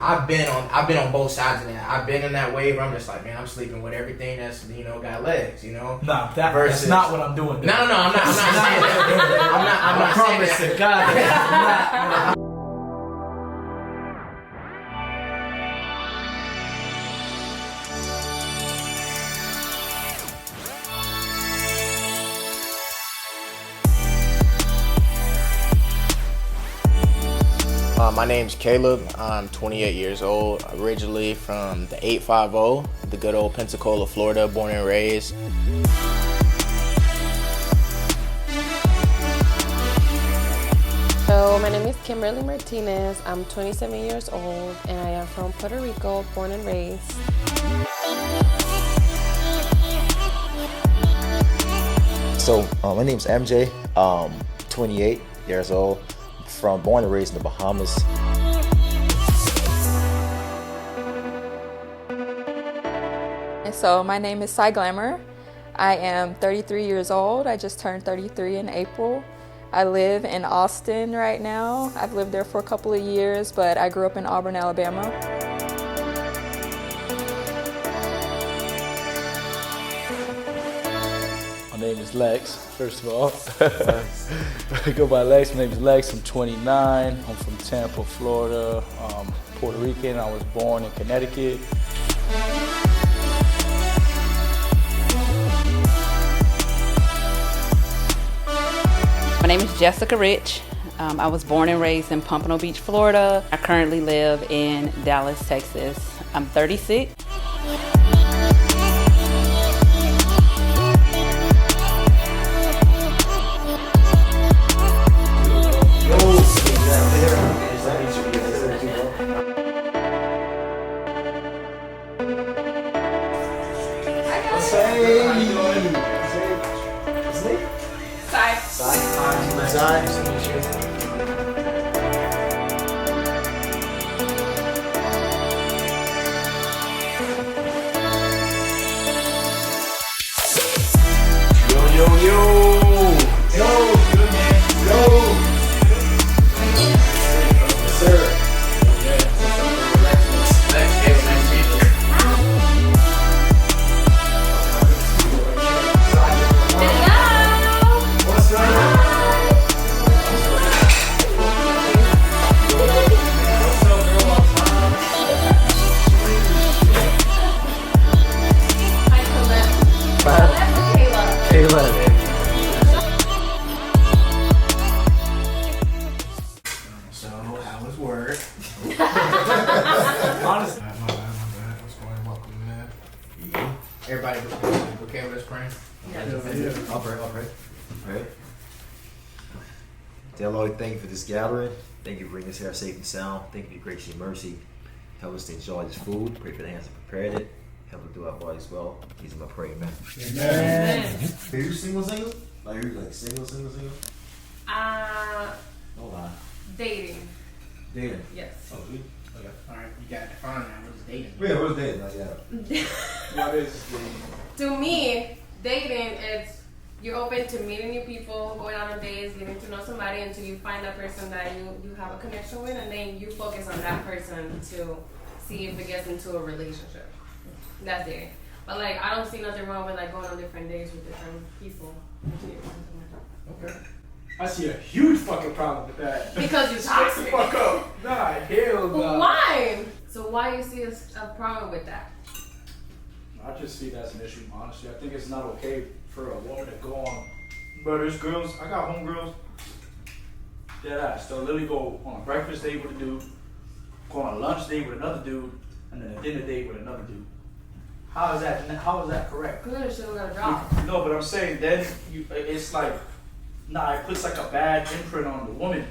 I've been on both sides of that. I've been in that wave where I'm just like, man, I'm sleeping with everything that's got legs, Nah, that's not what I'm doing. No, I'm not saying that. I'm not saying that. God, My name's Caleb. I'm 28 years old, originally from the 850, the good old Pensacola, Florida, born and raised. So my name is Kimberly Martinez. I'm 27 years old and I am from Puerto Rico, born and raised. So my name's MJ. 28 years old. Born and raised in the Bahamas. And so my name is Cy Glamour. I am 33 years old. I just turned 33 in April. I live in Austin right now. I've lived there for a couple of years, but I grew up in Auburn, Alabama. my name is Lex, first of all. I go by Lex. My name is Lex. I'm 29. I'm from Tampa, Florida. Puerto Rican. I was born in Connecticut. My name is Jessica Rich. I was born and raised in Pompano Beach, Florida. I currently live in Dallas, Texas. I'm 36. So, how was work? Honestly. My bad. What's going on? Welcome, man. Everybody okay with this praying? I'll pray. Right. Dear Lord, thank you for this gathering. Thank you for bringing us here safe and sound. Thank you for your grace and mercy. Help us to enjoy this food. Pray for the hands that prepared it. Help us do our bodies well. These are my prayer, man. Amen. Are you single? Like you're like single? Uh, dating. Dating? Yes. Oh, sweet. Okay. Alright, you got it defined now. What is dating? Yeah, what's dating? Like, yeah. What is dating? To me, dating is you're open to meeting new people, going out on dates, getting to know somebody until you find that person that you have a connection with, and then you focus on that person to see if it gets into a relationship. That's dating. But like, I don't see nothing wrong with like going on different dates with different people. Okay. I see a huge fucking problem with that. Because you're Shut the toxic. fuck up. Nah, hell no. Why? So why you see a problem with that? I just see that's an issue, honestly. I think it's not okay for a woman to go on. But there's girls, I got homegirls, deadass. They'll literally go on a breakfast date with a dude, go on a lunch date with another dude, and then a dinner date with another dude. How is that correct? Good, she don't got a job. No, but I'm saying then it's like, it puts like a bad imprint on the woman.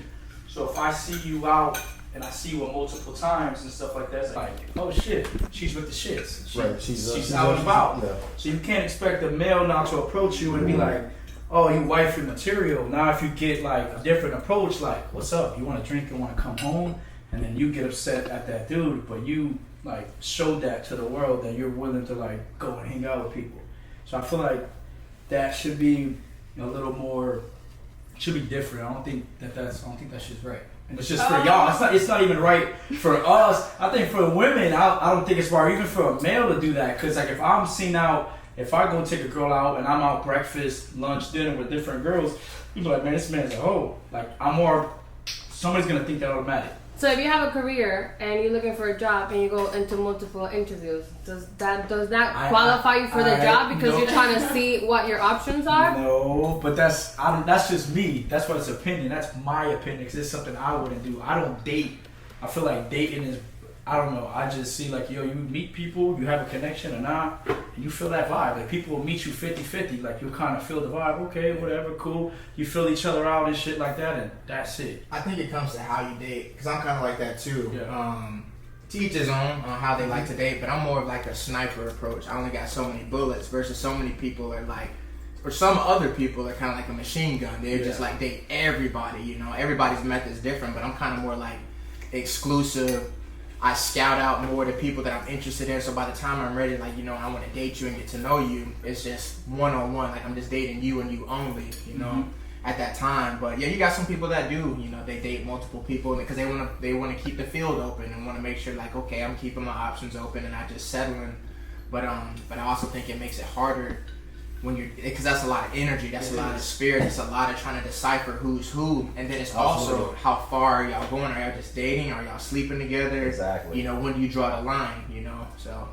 So if I see you out and I see you multiple times and stuff like that, it's like, oh shit, she's with the shits. Right, She's out and about. Yeah. So you can't expect a male now to approach you and be like, oh, you wifey material. Now if you get like a different approach, like, what's up? You want to drink and want to come home? And then you get upset at that dude, but you like showed that to the world that you're willing to like go and hang out with people. So I feel like that should be a little more, should be different. I don't think that shit's right. And it's just for y'all. It's not even right for us. I think for women, I don't think it's right even for a male to do that. Because like if I'm seen out, if I go take a girl out and I'm out breakfast, lunch, dinner with different girls, people are like, man, this man's a hoe. Like somebody's gonna think that automatic. So if you have a career and you're looking for a job and you go into multiple interviews, does that qualify you for the job because you're trying to see what your options are? No, but that's just me. That's what it's opinion. That's my opinion because it's something I wouldn't do. I don't date. I feel like dating is, I don't know. I just see like, yo, you meet people, you have a connection or not, and you feel that vibe. Like people will meet you 50-50. Like you'll kind of feel the vibe. Okay, whatever, cool. You feel each other out and shit like that, and that's it. I think it comes to how you date, because I'm kind of like that too. Yeah. To each his own on how they like to date, but I'm more of like a sniper approach. I only got so many bullets versus so many people are like, or some other people are kind of like a machine gun. They're just like date everybody, you know. Everybody's method's different, but I'm kind of more like exclusive. I scout out more the people that I'm interested in, so by the time I'm ready, like, you know, I want to date you and get to know you, it's just one-on-one, like I'm just dating you and you only, you know, at that time. But yeah, you got some people that do, you know, they date multiple people because they want to keep the field open and want to make sure like, okay, I'm keeping my options open and not just settling. But I also think it makes it harder when you're, because that's a lot of energy, that's a lot of spirit, it's a lot of trying to decipher who's who, and then it's also how far are y'all going? Are y'all just dating? Are y'all sleeping together? Exactly. You know, when do you draw the line? You know, so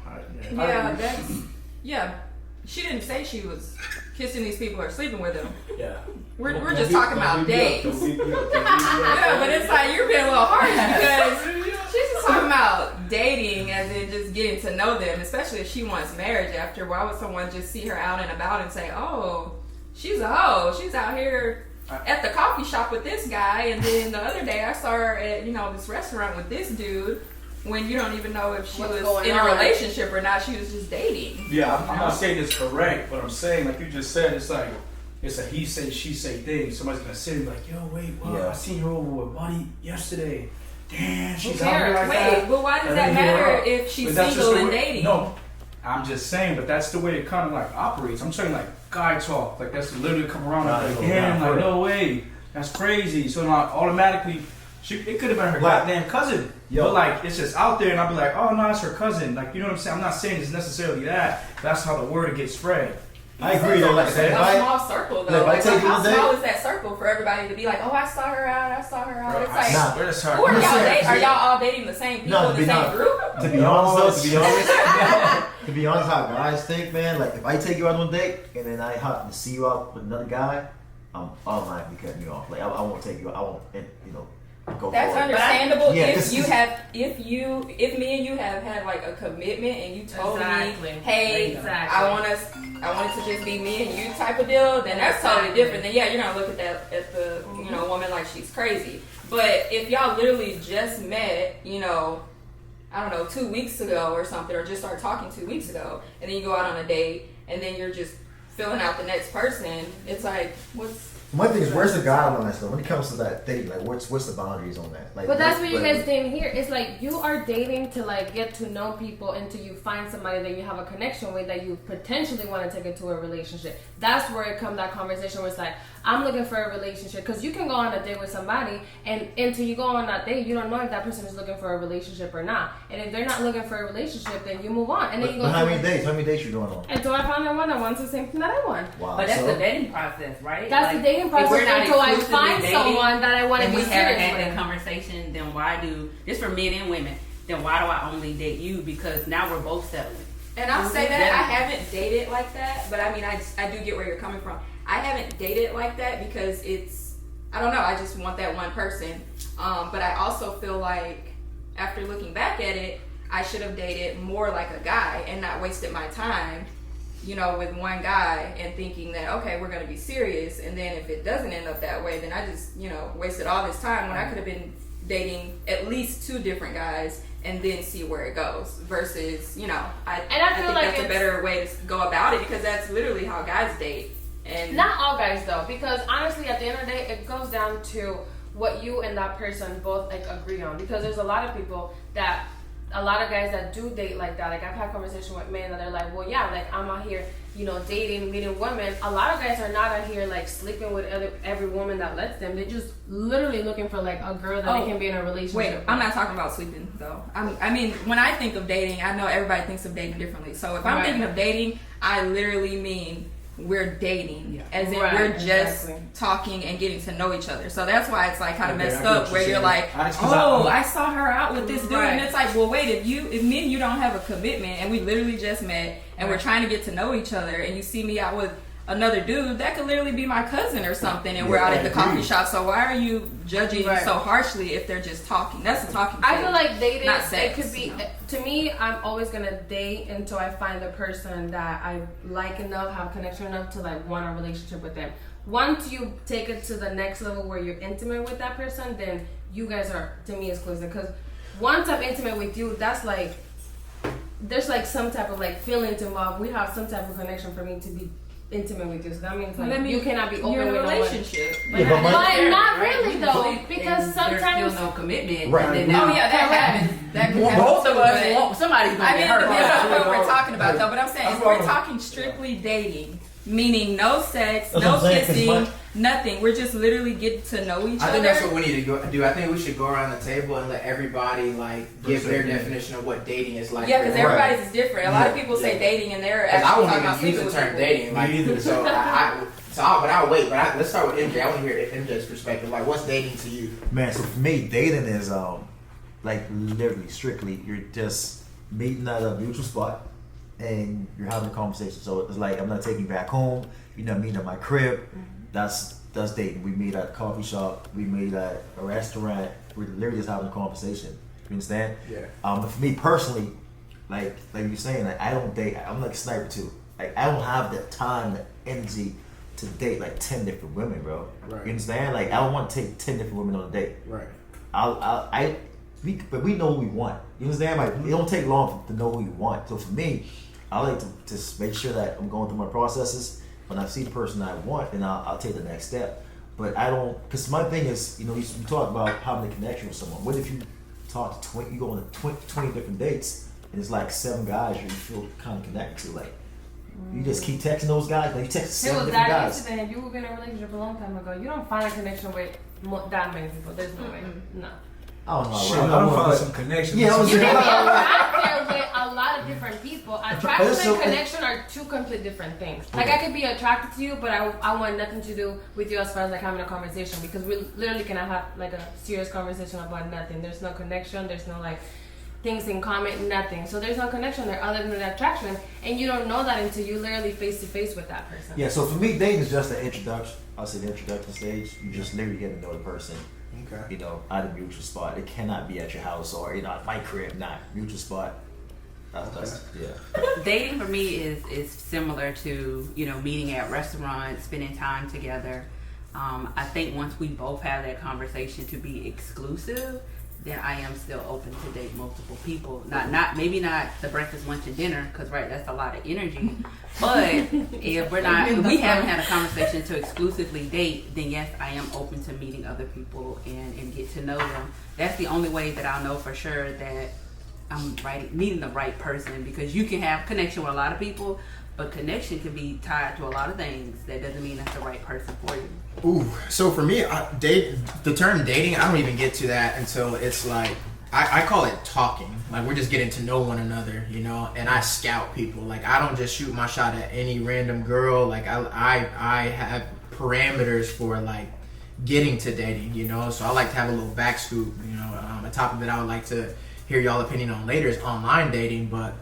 She didn't say she was kissing these people or sleeping with them. Yeah. We're just talking about dates. Yeah, but it's like you're being a little harsh because she's just talking about dating as in just getting to know them, especially if she wants marriage after. Why would someone just see her out and about and say, oh, she's a hoe. She's out here at the coffee shop with this guy, and then the other day I saw her at, you know, this restaurant with this dude, when you don't even know if she was in a relationship or not. She was just dating. Yeah, I'm not saying it's correct, but I'm saying, like you just said, it's like, it's a he say, she say thing. Somebody's gonna sit and be like, yo, wait, I seen her over with Buddy yesterday. Damn, she's out here like that. Wait, but why does that matter if she's single and dating? No, I'm just saying, but that's the way it kind of like operates. I'm saying like guy talk, like that's literally come around and like, damn, like no way, that's crazy. So not automatically, it could have been her goddamn cousin. But like it's just out there, and I'll be like, oh no, it's her cousin. Like, you know what I'm saying? I'm not saying it's necessarily that. That's how the word gets spread. I agree though. Like I said, a small circle though. Like, how small is that circle for everybody to be like, oh, I saw her out. Bro, it's like, who are y'all dating? Are y'all all dating the same people, the same group? To be honest, how guys think, man. Like if I take you out on a date and then I happen to see you out with another guy, I'm automatically cutting you off. Like I won't take you out. I won't, you know. That's understandable if me and you have had like a commitment and you told me, hey, I want it to just be me and you type of deal, then that's totally different. Then yeah, you're gonna look at the you know, woman like she's crazy. But if y'all literally just met, you know, I don't know, 2 weeks ago or something, or just started talking 2 weeks ago, and then you go out on a date and then you're just filling out the next person, it's like, my thing is, where's the guideline on that stuff? When it comes to that dating, like what's the boundaries on that? Like, but that's what you guys dating here. It's like you are dating to like get to know people until you find somebody that you have a connection with that you potentially want to take into a relationship. That's where it comes, that conversation where it's like, I'm looking for a relationship, because you can go on a date with somebody and until you go on that date, you don't know if that person is looking for a relationship or not. And if they're not looking for a relationship, then you move on. And then you go. How many dates you going on? Until I find the one that wants the same thing that I want. Wow. But that's the dating process, right? That's the dating process until I find someone that I want to be serious with. If we haven't had that conversation, then why do this for men and women? Then why do I only date you? Because now we're both settling. And I'll say that I haven't dated like that, but I mean, I do get where you're coming from. I haven't dated like that because I don't know, I just want that one person. But I also feel like after looking back at it, I should have dated more like a guy and not wasted my time, you know, with one guy and thinking that, okay, we're going to be serious. And then if it doesn't end up that way, then I just, you know, wasted all this time when I could have been dating at least 2 different guys and then see where it goes versus, you know, I think like that's a better way to go about it, because that's literally how guys date. And not all guys though, because honestly at the end of the day it goes down to what you and that person both like agree on, because there's a lot of people that a lot of guys that do date like that, like I've had conversation with men that they're like, well, yeah, like I'm out here, you know, dating, meeting women. A lot of guys are not out here like sleeping with every woman that lets them. They're just literally looking for like a girl that they can be in a relationship with. I'm not talking about sleeping though. I mean, when I think of dating, I know everybody thinks of dating differently. So if I'm thinking of dating, I literally mean we're dating, as in we're just talking and getting to know each other. So that's why it's like kind of messed up, where you're like, oh, I saw her out with this dude, and it's like, well, wait, if me and you don't have a commitment, and we literally just met, and we're trying to get to know each other, and you see me out with another dude, that could literally be my cousin or something, and we're out at the coffee shop. So why are you judging so harshly if they're just talking? That's the talking. I feel like dating, not sex, it could be, to me, I'm always gonna date until I find the person that I like enough, have connection enough to like want a relationship with them. Once you take it to the next level where you're intimate with that person, then you guys are, to me, exclusive. Because once I'm intimate with you, that's like, there's like some type of like feelings involved. We have some type of connection for me to be intimate with you. So that means like you cannot be open with a relationship. But not really though, because sometimes there's still no commitment. Right. And then that happens. That can happen. Both of us want somebody's gonna get hurt. That's what we're talking about though. But I'm saying if we're talking strictly dating, meaning no sex, no kissing, nothing. We're just literally getting to know each other. I think that's what we need to do. I think we should go around the table and let everybody like give their definition of what dating is like. Yeah, because everybody's is different. A lot of people say dating, and they're actually talking about sleeping with people. I won't even use the term dating. Like either. But I'll wait. But let's start with MJ. I want to hear MJ's perspective. Like, what's dating to you? Man, so for me, dating is like literally strictly you're just meeting at a mutual spot and you're having a conversation. So it's like I'm not taking you back home. You're not meeting at my crib. That's dating. We meet at a coffee shop. We meet at a restaurant. We're literally just having a conversation. You understand? Yeah. But for me personally, like you're saying, like I don't date. I'm like a sniper too. Like I don't have the time, the energy to date like 10 different women, bro. Right. You understand? Like I don't want to take 10 different women on a date. Right. But we know who we want. You understand? Like it don't take long to know who you want. So for me, I like to just make sure that I'm going through my processes. When I see the person I want, then I'll take the next step. But I don't, because my thing is, you talk about having a connection with someone. What if you talk to you go on 20 different dates, and it's like 7 guys you feel kind of connected to, like. You just keep texting those guys. Like you text 7 different guys. If you were in a relationship a long time ago, you don't find a connection with that many people. There's no way. No. I don't know. Shit, I'm find some connection. Yeah, you can be out there with a lot of different people. Attraction and connection are 2 completely different things. Like I could be attracted to you, but I want nothing to do with you as far as like having a conversation, because we literally cannot have like a serious conversation about nothing. There's no connection. There's no like things in common, nothing. So there's no connection there other than the attraction, and you don't know that until you literally face to face with that person. Yeah. So for me, dating is just an introduction. I'll say the introduction stage. You just literally get to know the person. Okay. At a mutual spot. It cannot be at your house or at my crib. Not mutual spot. That's Dating for me is similar to meeting at restaurants, spending time together. I think once we both have that conversation to be exclusive, then I am still open to date multiple people. Maybe not the breakfast, lunch, and dinner, because that's a lot of energy. But if we haven't had a conversation to exclusively date, then yes, I am open to meeting other people and get to know them. That's the only way that I'll know for sure that I'm meeting the right person, because you can have connection with a lot of people, but connection can be tied to a lot of things. That doesn't mean that's the right person for you. Ooh, so for me, the term dating, I don't even get to that until it's like, I call it talking. Like we're just getting to know one another, and I scout people. Like I don't just shoot my shot at any random girl. Like I have parameters for like getting to dating, so I like to have a little back scoop, on top of it, I would like to hear y'all opinion on later is online dating. But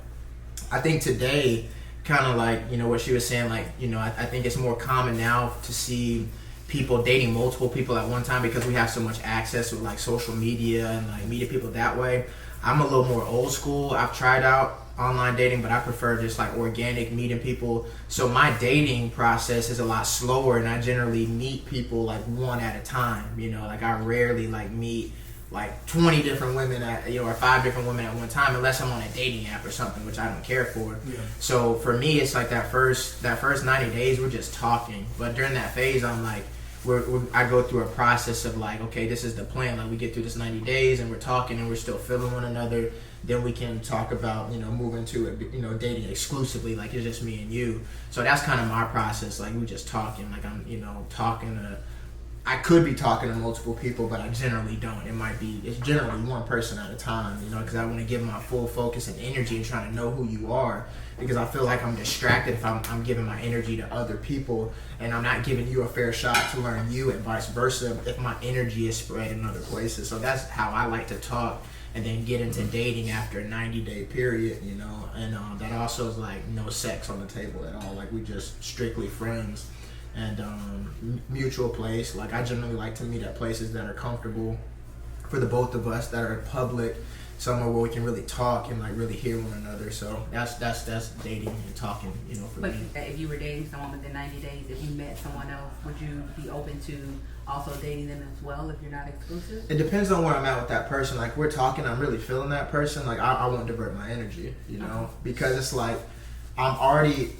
I think today, kind of like, what she was saying, like, I think it's more common now to see people dating multiple people at one time because we have so much access with like social media and like meeting people that way. I'm a little more old school. I've tried out online dating, but I prefer just like organic meeting people. So my dating process is a lot slower, and I generally meet people like one at a time. Like I rarely like meet like 20 different women or 5 different women at one time, unless I'm on a dating app or something, which I don't care for. Yeah. So for me, it's like that first 90 days, we're just talking. But during that phase, I'm like, I go through a process of like, okay, this is the plan. Like we get through this 90 days and we're talking and we're still feeling one another. then we can talk about, you know, moving to it, you know, dating exclusively, like it's just me and you. So that's kind of my process. Like we just talking, like I'm, you know, talking to, I could be talking to multiple people, but I generally don't. It's generally one person at a time, you know, because I want to give my full focus and energy and trying to know who you are, because I feel like I'm distracted if I'm giving my energy to other people and I'm not giving you a fair shot to learn you, and vice versa if my energy is spread in other places. So that's how I like to talk, and then get into dating after a 90-day period, you know, and that also is like no sex on the table at all. Like we just strictly friends. And mutual place. Like I generally like to meet at places that are comfortable for the both of us, that are public, somewhere where we can really talk and like really hear one another. So that's dating and talking, you know, for But me. if you were dating someone within 90 days, if you met someone else, would you be open to also dating them as well if you're not exclusive? It depends on where I'm at with that person. Like we're talking, I'm really feeling that person. Like I won't divert my energy, you know, because it's like I'm already.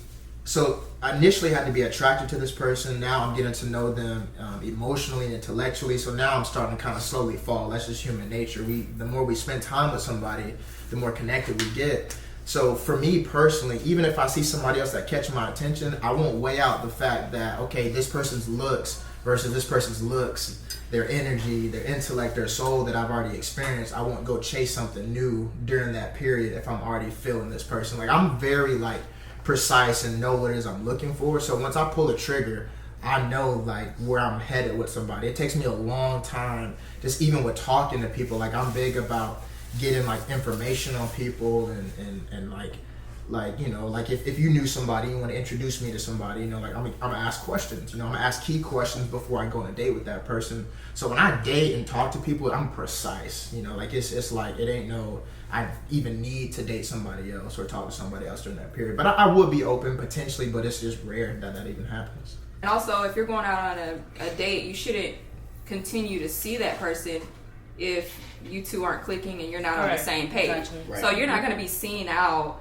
So I initially had to be attracted to this person. Now I'm getting to know them emotionally and intellectually. So now I'm starting to kind of slowly fall. That's just human nature. The more we spend time with somebody, the more connected we get. So for me personally, even if I see somebody else that catches my attention, I won't weigh out the fact that, okay, this person's looks versus this person's looks, their energy, their intellect, their soul that I've already experienced. I won't go chase something new during that period if I'm already feeling this person. Like I'm very like precise and know what it is I'm looking for. So once I pull a trigger, I know like where I'm headed with somebody. It takes me a long time, just even with talking to people. Like I'm big about getting like information on people and like you know, like if you knew somebody, you want to introduce me to somebody, you know, like I'm gonna ask questions, you know, I'm gonna ask key questions before I go on a date with that person. So when I date and talk to people, I'm precise, you know, like it's like it ain't no I even need to date somebody else or talk to somebody else during that period. But I would be open potentially, but it's just rare that even happens. And also, if you're going out on a date, you shouldn't continue to see that person if you two aren't clicking and you're not on the same page. Exactly. Right. So you're not going to be seen out.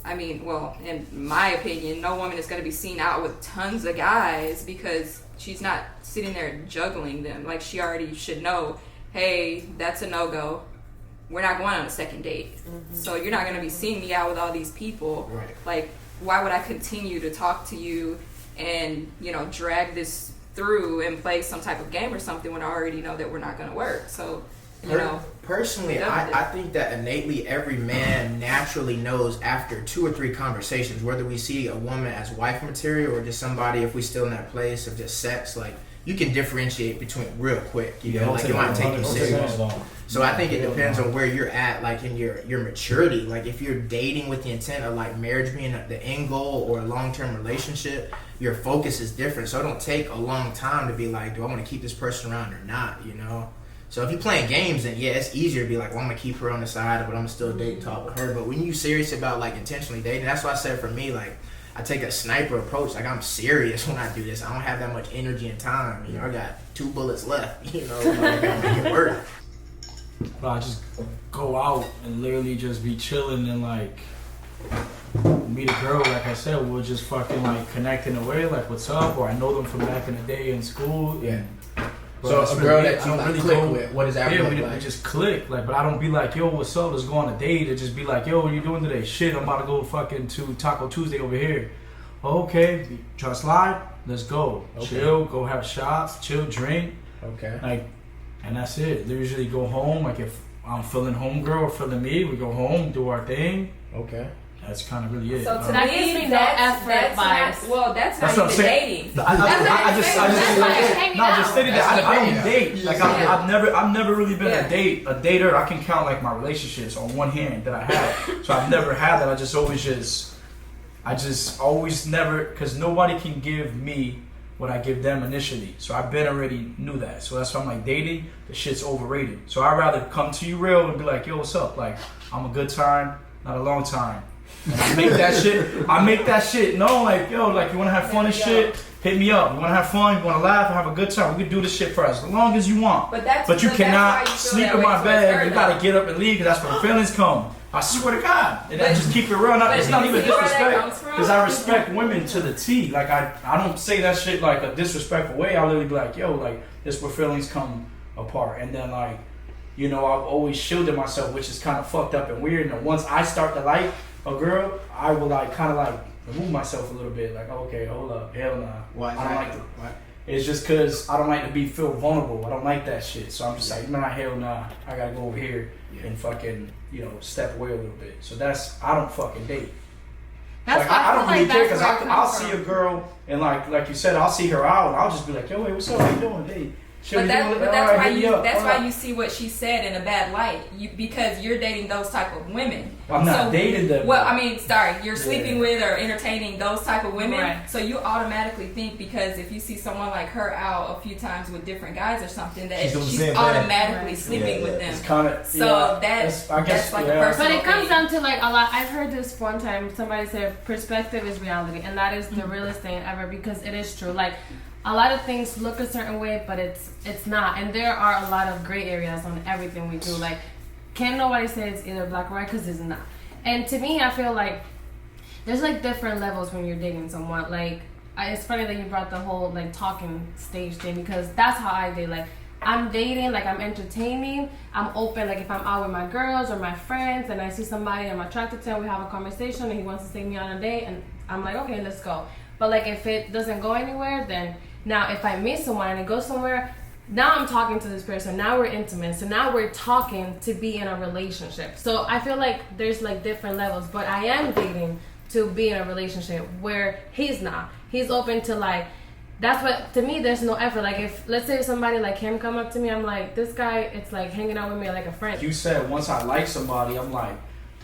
I mean, well, in my opinion, no woman is going to be seen out with tons of guys because she's not sitting there juggling them. Like she already should know, hey, that's a no-go. We're not going on a second date. Mm-hmm. So you're not going to be seeing me out with all these people. Right. Like, why would I continue to talk to you and, you know, drag this through and play some type of game or something when I already know that we're not going to work? So, you know. Personally, I think that innately every man naturally knows after 2 or 3 conversations, whether we see a woman as wife material or just somebody, if we still in that place of just sex, like, you can differentiate between real quick. You know, like it might take you serious. So I think it depends on where you're at, like in your maturity. Like if you're dating with the intent of like marriage being the end goal or a long-term relationship, your focus is different. So it don't take a long time to be like, do I want to keep this person around or not? You know. So if you're playing games, then yeah, it's easier to be like, well, I'm gonna keep her on the side, but I'm gonna still date and talk with her. But when you serious about like intentionally dating, that's why I said for me, like, I take a sniper approach. Like I'm serious when I do this. I don't have that much energy and time. You know, I got 2 bullets left. You know, I gotta make it work. But I just go out and literally just be chilling and like meet a girl. Like I said, we'll just fucking like connect in a way, like what's up, or I know them from back in the day in school. Yeah. But So it's a really girl it. that I you don't like really click go- with, what does that Yeah, look we like? just click. Like, but I don't be like, yo, what's up? Let's go on a date. It just be like, yo, what you doing today? Shit, I'm about to go fucking to Taco Tuesday over here. Okay, try to slide. Let's go. Okay. Chill. Go have shots. Chill. Drink. Okay. Like, and that's it. They usually go home. Like if I'm feeling homegirl or feeling me, we go home, do our thing. Okay. That's kind of really it. So to That me, gives me no that's effort not, vibes. well, that's That's not what I'm even saying. dating. I just stated that I don't Yeah. date. Like Yeah. I've never really been Yeah. a dater. I can count like my relationships on one hand that I have. So I've never had that. I just always never, because nobody can give me what I give them initially. So I've been already knew that. So that's why I'm like, dating, the shit's overrated. So I'd rather come to you real and be like, yo, what's up? Like, I'm a good time, not a long time. And I make that shit known, like, yo, like, you wanna have fun and shit? Hit me up. You wanna have fun? You wanna laugh? Have a good time? We can do this shit for as long as you want. But you cannot sleep in my bed. You gotta get up and leave because that's where the feelings come. I swear to God. And I just keep it real. It's not even disrespect. Because I respect women to the T. Like, I don't say that shit like a disrespectful way. I literally be like, yo, like, this where feelings come apart. And then, like, you know, I've always shielded myself, which is kind of fucked up and weird. And once I start to like a girl, I will like kind of like remove myself a little bit. Like, okay, hold up, hell nah. Why is I don't that? like to. Why? It's just because I don't like to feel vulnerable. I don't like that shit. So I'm just like, nah, hell nah. I gotta go over here and fucking, you know, step away a little bit. So I don't fucking date. That's Like, I don't feel really like care that's because where it I'll comes see from. a girl and like you said, I'll see her out and I'll just be like, yo, hey, what's up? How you doing? Hey. But that's All why right, hit me you up. that's All why right. you see what she said in a bad light. Because you're dating those type of women. I'm not dating them. Well, I mean, sorry, you're sleeping with or entertaining those type of women. Right. So you automatically think because if you see someone like her out a few times with different guys or something, that She's doing the she's same thing. automatically Right. sleeping with them. It's kind of So that's that's like a yeah. personal But it comes thing. down to like a lot. I've heard this one time. Somebody said perspective is reality, and that is the realest thing ever because it is true. Like a lot of things look a certain way, but it's not. And there are a lot of gray areas on everything we do. Like, can nobody say it's either black or white because it's not. And to me, I feel like there's like different levels when you're dating someone. Like, it's funny that you brought the whole like talking stage thing because that's how I date. Like, I'm dating, like I'm entertaining, I'm open. Like if I'm out with my girls or my friends and I see somebody I'm attracted to and we have a conversation and he wants to take me on a date and I'm like, okay, let's go. But like if it doesn't go anywhere, then now if I meet someone and it goes somewhere, now I'm talking to this person, now we're intimate, so now we're talking to be in a relationship. So I feel like there's like different levels, but I am dating to be in a relationship where he's not. He's open to like, that's what, to me, there's no effort. Like if, let's say somebody like him come up to me, I'm like, this guy, it's like hanging out with me like a friend. You said once I like somebody, I'm like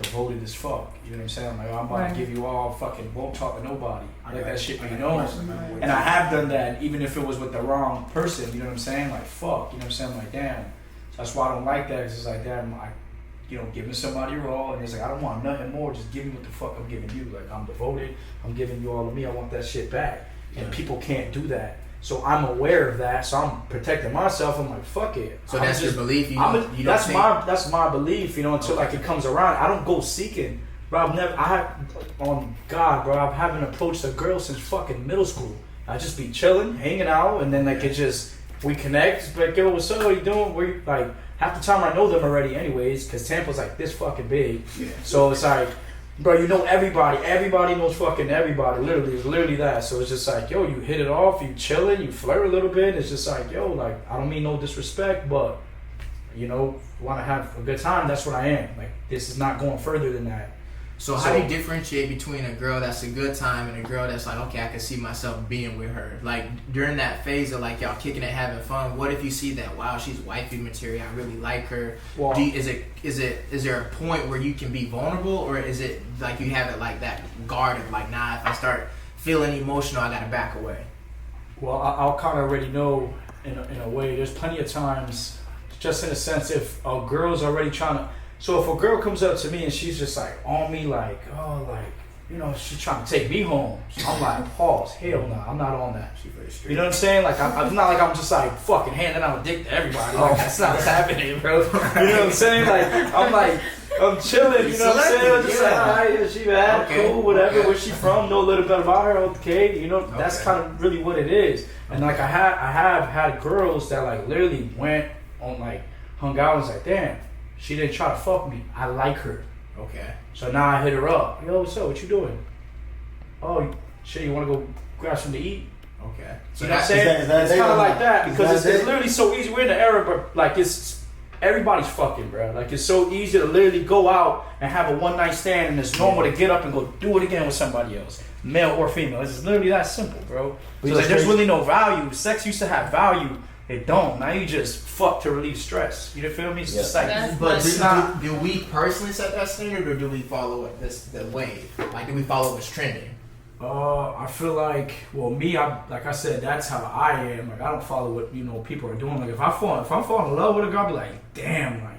devoted as fuck. You know what I'm saying? I'm like, I'm about to give you all, fucking won't talk to nobody. I like that shit, you know? And I have done that, even if it was with the wrong person. You know what I'm saying? Like, fuck. You know what I'm saying? I'm like, damn. That's why I don't like that. Cause it's like, damn, giving somebody raw, and it's like, I don't want nothing more. Just give me what the fuck I'm giving you. Like, I'm devoted. I'm giving you all of me. I want that shit back. And people can't do that. So I'm aware of that. So I'm protecting myself. I'm like, fuck it. So that's your belief. That's my belief. Until like it comes around. I don't go seeking. Bro, on God, bro, I haven't approached a girl since fucking middle school. I just be chilling, hanging out, and then like we connect. It's like, yo, what's up? What you doing? Like half the time I know them already, anyways, because Tampa's like this fucking big. Yeah. So it's like, bro, you know everybody. Everybody knows fucking everybody. Literally, it's literally that. So it's just like, yo, you hit it off, you chilling, you flirt a little bit. It's just like, yo, like I don't mean no disrespect, but want to have a good time. That's what I am. Like this is not going further than that. So how do you differentiate between a girl that's a good time and a girl that's like, okay, I can see myself being with her? Like during that phase of like y'all kicking it, having fun, what if you see that, wow, she's wifey material, I really like her? Well, is there a point where you can be vulnerable, or is it like you have it like that guarded, like, nah, if I start feeling emotional, I gotta back away? Well, I'll kind of already know in a way. There's plenty of times, just in a sense, if a girl's already trying to. So if a girl comes up to me and she's just like on me, like, oh, like, she's trying to take me home. So I'm like, pause, hell no, I'm not on that. You know what I'm saying? Like, I'm not like I'm just like fucking handing out a dick to everybody. Like, that's not what's happening, bro. You know what I'm saying? Like, I'm chilling. You know what I'm saying? I'm just like, alright, she bad, okay. cool, whatever. Where's she from? Know a little bit about her, okay? That's kind of really what it is. And like, I have had girls that like literally went on like hung out and was like, damn. She didn't try to fuck me. I like her. Okay. So now I hit her up. Yo, what's up? What you doing? Oh, shit, you want to go grab something to eat? Okay. So you know what I'm saying? It's kind of like that because it's literally so easy. We're in the era, but like everybody's fucking, bro. Like it's so easy to literally go out and have a one night stand, and it's normal to get up and go do it again with somebody else, male or female. It's literally that simple, bro. So like, there's really no value. Sex used to have value. It don't. Now you just fuck to relieve stress. You feel me? It's just like, but do we personally set that standard, or do we follow the wave? Like, do we follow what's trending? I feel like, well, me, like I said, that's how I am. Like I don't follow what people are doing. Like if I'm falling in love with a girl, I'll be like, damn, like,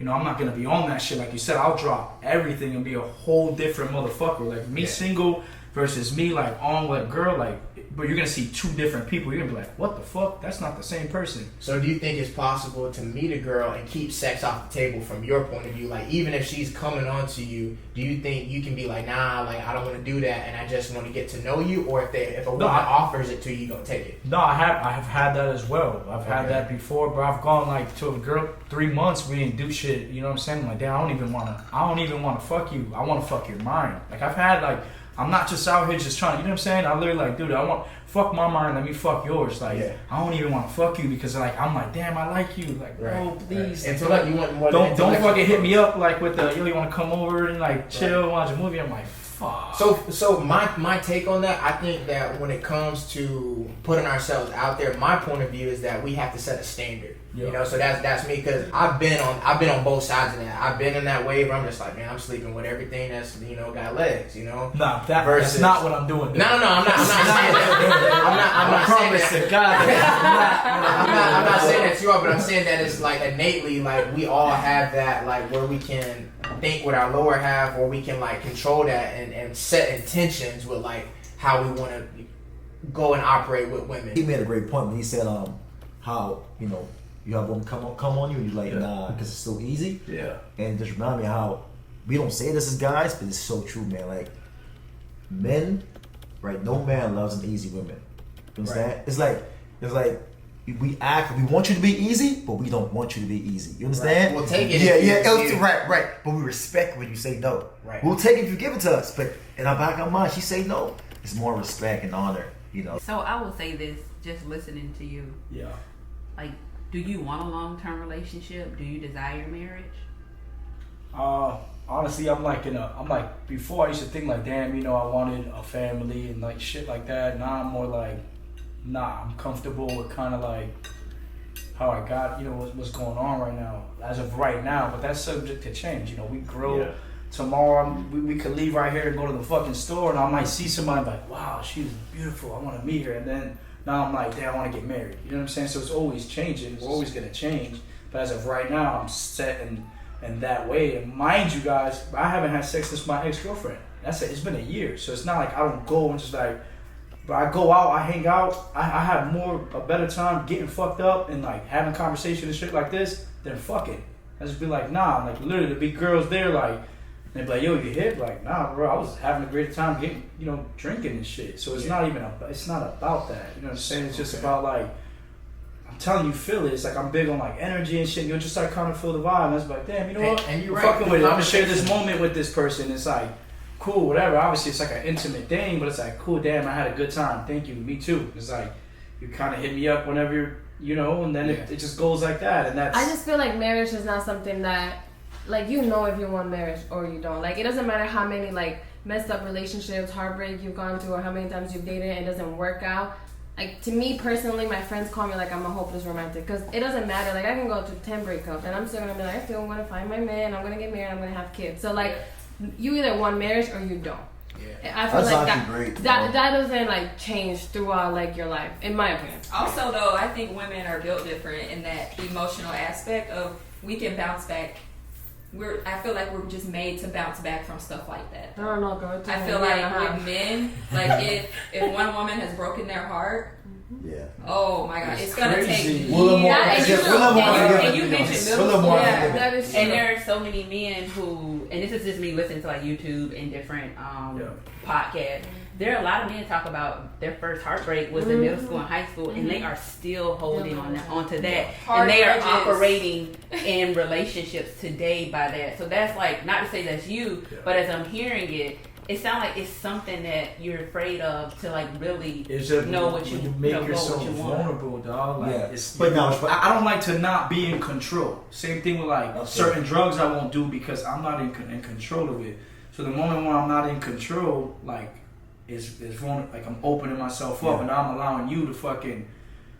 I'm not gonna be on that shit. Like you said, I'll drop everything and be a whole different motherfucker. Like me single versus me like on with a girl, like but you're gonna see two different people. You're gonna be like, what the fuck? That's not the same person. So do you think it's possible to meet a girl and keep sex off the table from your point of view? Like, even if she's coming on to you, do you think you can be like, nah, like, I don't want to do that and I just want to get to know you? Or if a woman offers it to you, you gonna take it? No, I have had that as well. I've had that before, but I've gone like to a girl 3 months, we didn't do shit, you know what I'm saying? Like, damn, I don't even wanna fuck you. I wanna fuck your mind. Like, I've had like, I'm not just out here just trying to, you know what I'm saying? I literally like, dude, I want, fuck my mind, let me fuck yours. Like, I don't even want to fuck you because like, I'm like, damn, I like you. Like, bro, please. Right. Like, you want more don't fucking hit me up like with the, yo, you want to come over and like chill, watch a movie? I'm like, fuck. So my take on that, I think that when it comes to putting ourselves out there, my point of view is that we have to set a standard. You know, so that's me, because I've been on both sides of that. I've been in that wave where I'm just like, man, I'm sleeping with everything that's, you know, got legs, you know. Nah, that's not what I'm doing. No, I'm not saying that. I'm not saying that. God, I'm not saying that you are, but I'm saying that it's like innately, like, we all have that, like, where we can think with our lower half, or we can like control that and set intentions with like how we want to go and operate with women. He made a great point when he said how, you know, you have women come on you and you're like, nah, because it's so easy. Yeah. And just remind me how we don't say this as guys, but it's so true, man. Like, men, right? No man loves an easy woman. You understand? Right. It's like we want you to be easy, but we don't want you to be easy. You understand? Right. We'll take it. Right. But we respect when you say no. Right. We'll take it if you give it to us. But in our back of our mind, she say no. It's more respect and honor, you know. So I will say this, just listening to you. Yeah. Like, do you want a long-term relationship? Do you desire marriage? Honestly, I'm like before I used to think like, damn, you know, I wanted a family and like shit like that. Now I'm more like, nah, I'm comfortable with kind of like how I got, you know, what's going on right now, as of right now. But that's subject to change. You know, we grow. Yeah. Tomorrow we could leave right here and go to the fucking store, and I might see somebody like, wow, she's beautiful, I want to meet her, and then now I'm like, damn, I want to get married. You know what I'm saying? So it's always changing. We're always gonna change. But as of right now, I'm set in that way. And mind you guys, I haven't had sex since my ex-girlfriend. It's been a year, so it's not like I don't go and just like. But I go out, I hang out, I have a better time getting fucked up and like having conversation and shit like this than fucking. I just be like, nah, like literally the big girls there like. And they be like, yo, you hit? Like, nah, bro, I was having a great time getting, you know, drinking and shit. So it's not even, it's not about that. You know what I'm saying? It's just about like, I'm telling you, feel it. It's like I'm big on like energy and shit. You'll just like kind of feel the vibe. And it's like, damn, you know what? And you're right. Fucking with it. I'm gonna share this moment with this person. It's like, cool, whatever. Obviously, it's like an intimate thing, but it's like, cool, damn, I had a good time. Thank you. Me too. It's like, you kind of hit me up whenever you're, you know, and then it just goes like that. And that's. I just feel like marriage is not something that. Like, you know if you want marriage or you don't. Like, it doesn't matter how many, like, messed up relationships, heartbreak you've gone through, or how many times you've dated and it doesn't work out. Like, to me, personally, my friends call me, like, I'm a hopeless romantic. Because it doesn't matter. Like, I can go through 10 breakups, and I'm still going to be like, I feel I'm going to find my man, I'm going to get married, I'm going to have kids. So, like, you either want marriage or you don't. Yeah. I feel like that doesn't, like, change throughout, like, your life, in my opinion. Also, though, I think women are built different in that emotional aspect of we can bounce back. I feel like we're just made to bounce back from stuff like that. I don't know, girl. I feel like with men, like if one woman has broken their heart, oh my God, it's gonna take years. And you mentioned middle school, that is true. And there are so many men who, and this is just me listening to like YouTube and different podcasts. There are a lot of men talk about their first heartbreak was in middle school and high school, and they are still holding onto that, and they are operating in relationships today by that. So that's like, not to say that's you, but as I'm hearing it, it sounds like it's something that you're afraid of to like really know what you make know, yourself what you vulnerable, dog. Like, but I don't like to not be in control. Same thing with like certain drugs I won't do because I'm not in control of it. So the moment when I'm not in control, like. Is like I'm opening myself up and now I'm allowing you to fucking,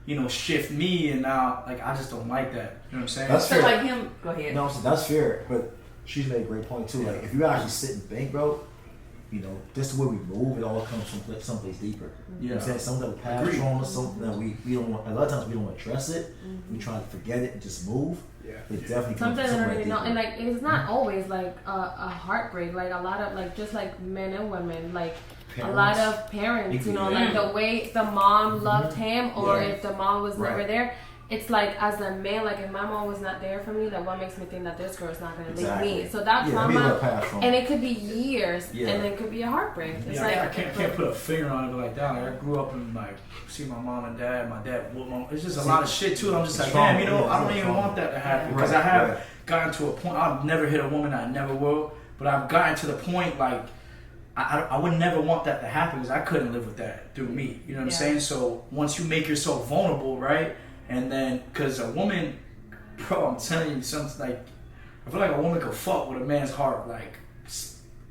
you know, shift me, and now like I just don't like that. You know what I'm saying? That's so fair. Like him, go ahead. No, that's fair. But she's made a great point too. Like if you actually sit and think, bro, just the way we move, it all comes from someplace deeper. You know what I'm saying? Some of the past Agreed. trauma, something that we don't want. A lot of times we don't address it. We try to forget it and just move. Yeah. It definitely comes from Sometimes I don't somewhere really know, deeper. and like it's not always like a heartbreak. Like a lot of like just like men and women, like a lot of parents, like the way the mom loved him, or if the mom was never there. It's like as a man, like if my mom was not there for me, like what makes me think that this girl's not gonna leave me? So that trauma, and it could be years, and it could be a heartbreak. It's like I can't put a finger on it like that. Like I grew up and like see my mom and dad, my dad, it's just a lot of shit too. I'm just like, damn, I don't even want that to happen because I have gotten to a point. I've never hit a woman, I never will, but I've gotten to the point like I would never want that to happen because I couldn't live with that through me. You know what I'm saying? So once you make yourself vulnerable, right? And then, because a woman, bro, I'm telling you, something like, I feel like a woman could fuck with a man's heart, like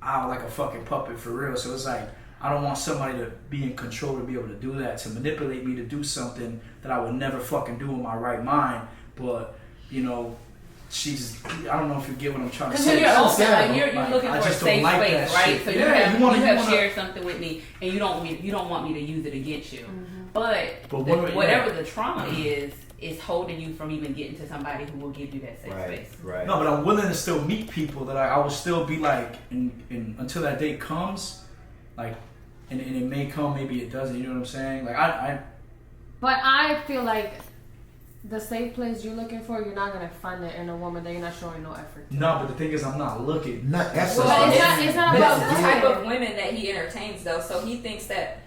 a fucking puppet for real. So it's like, I don't want somebody to be in control to be able to do that, to manipulate me to do something that I would never fucking do in my right mind. But, I don't know if you get what I'm trying to say. Because you're open, like you're looking for a safe space, right? Shit. So you have shared something with me, and you don't want me to use it against you. But whatever the trauma is holding you from even getting to somebody who will give you that safe space. Right. No, but I'm willing to still meet people that I will still be like, until that day comes, like, and it may come, maybe it doesn't. You know what I'm saying? Like But I feel like the safe place you're looking for, you're not gonna find it in a woman that you're not showing no effort to. No, but the thing is, I'm not looking. It's not about the type of women that he entertains, though. So he thinks that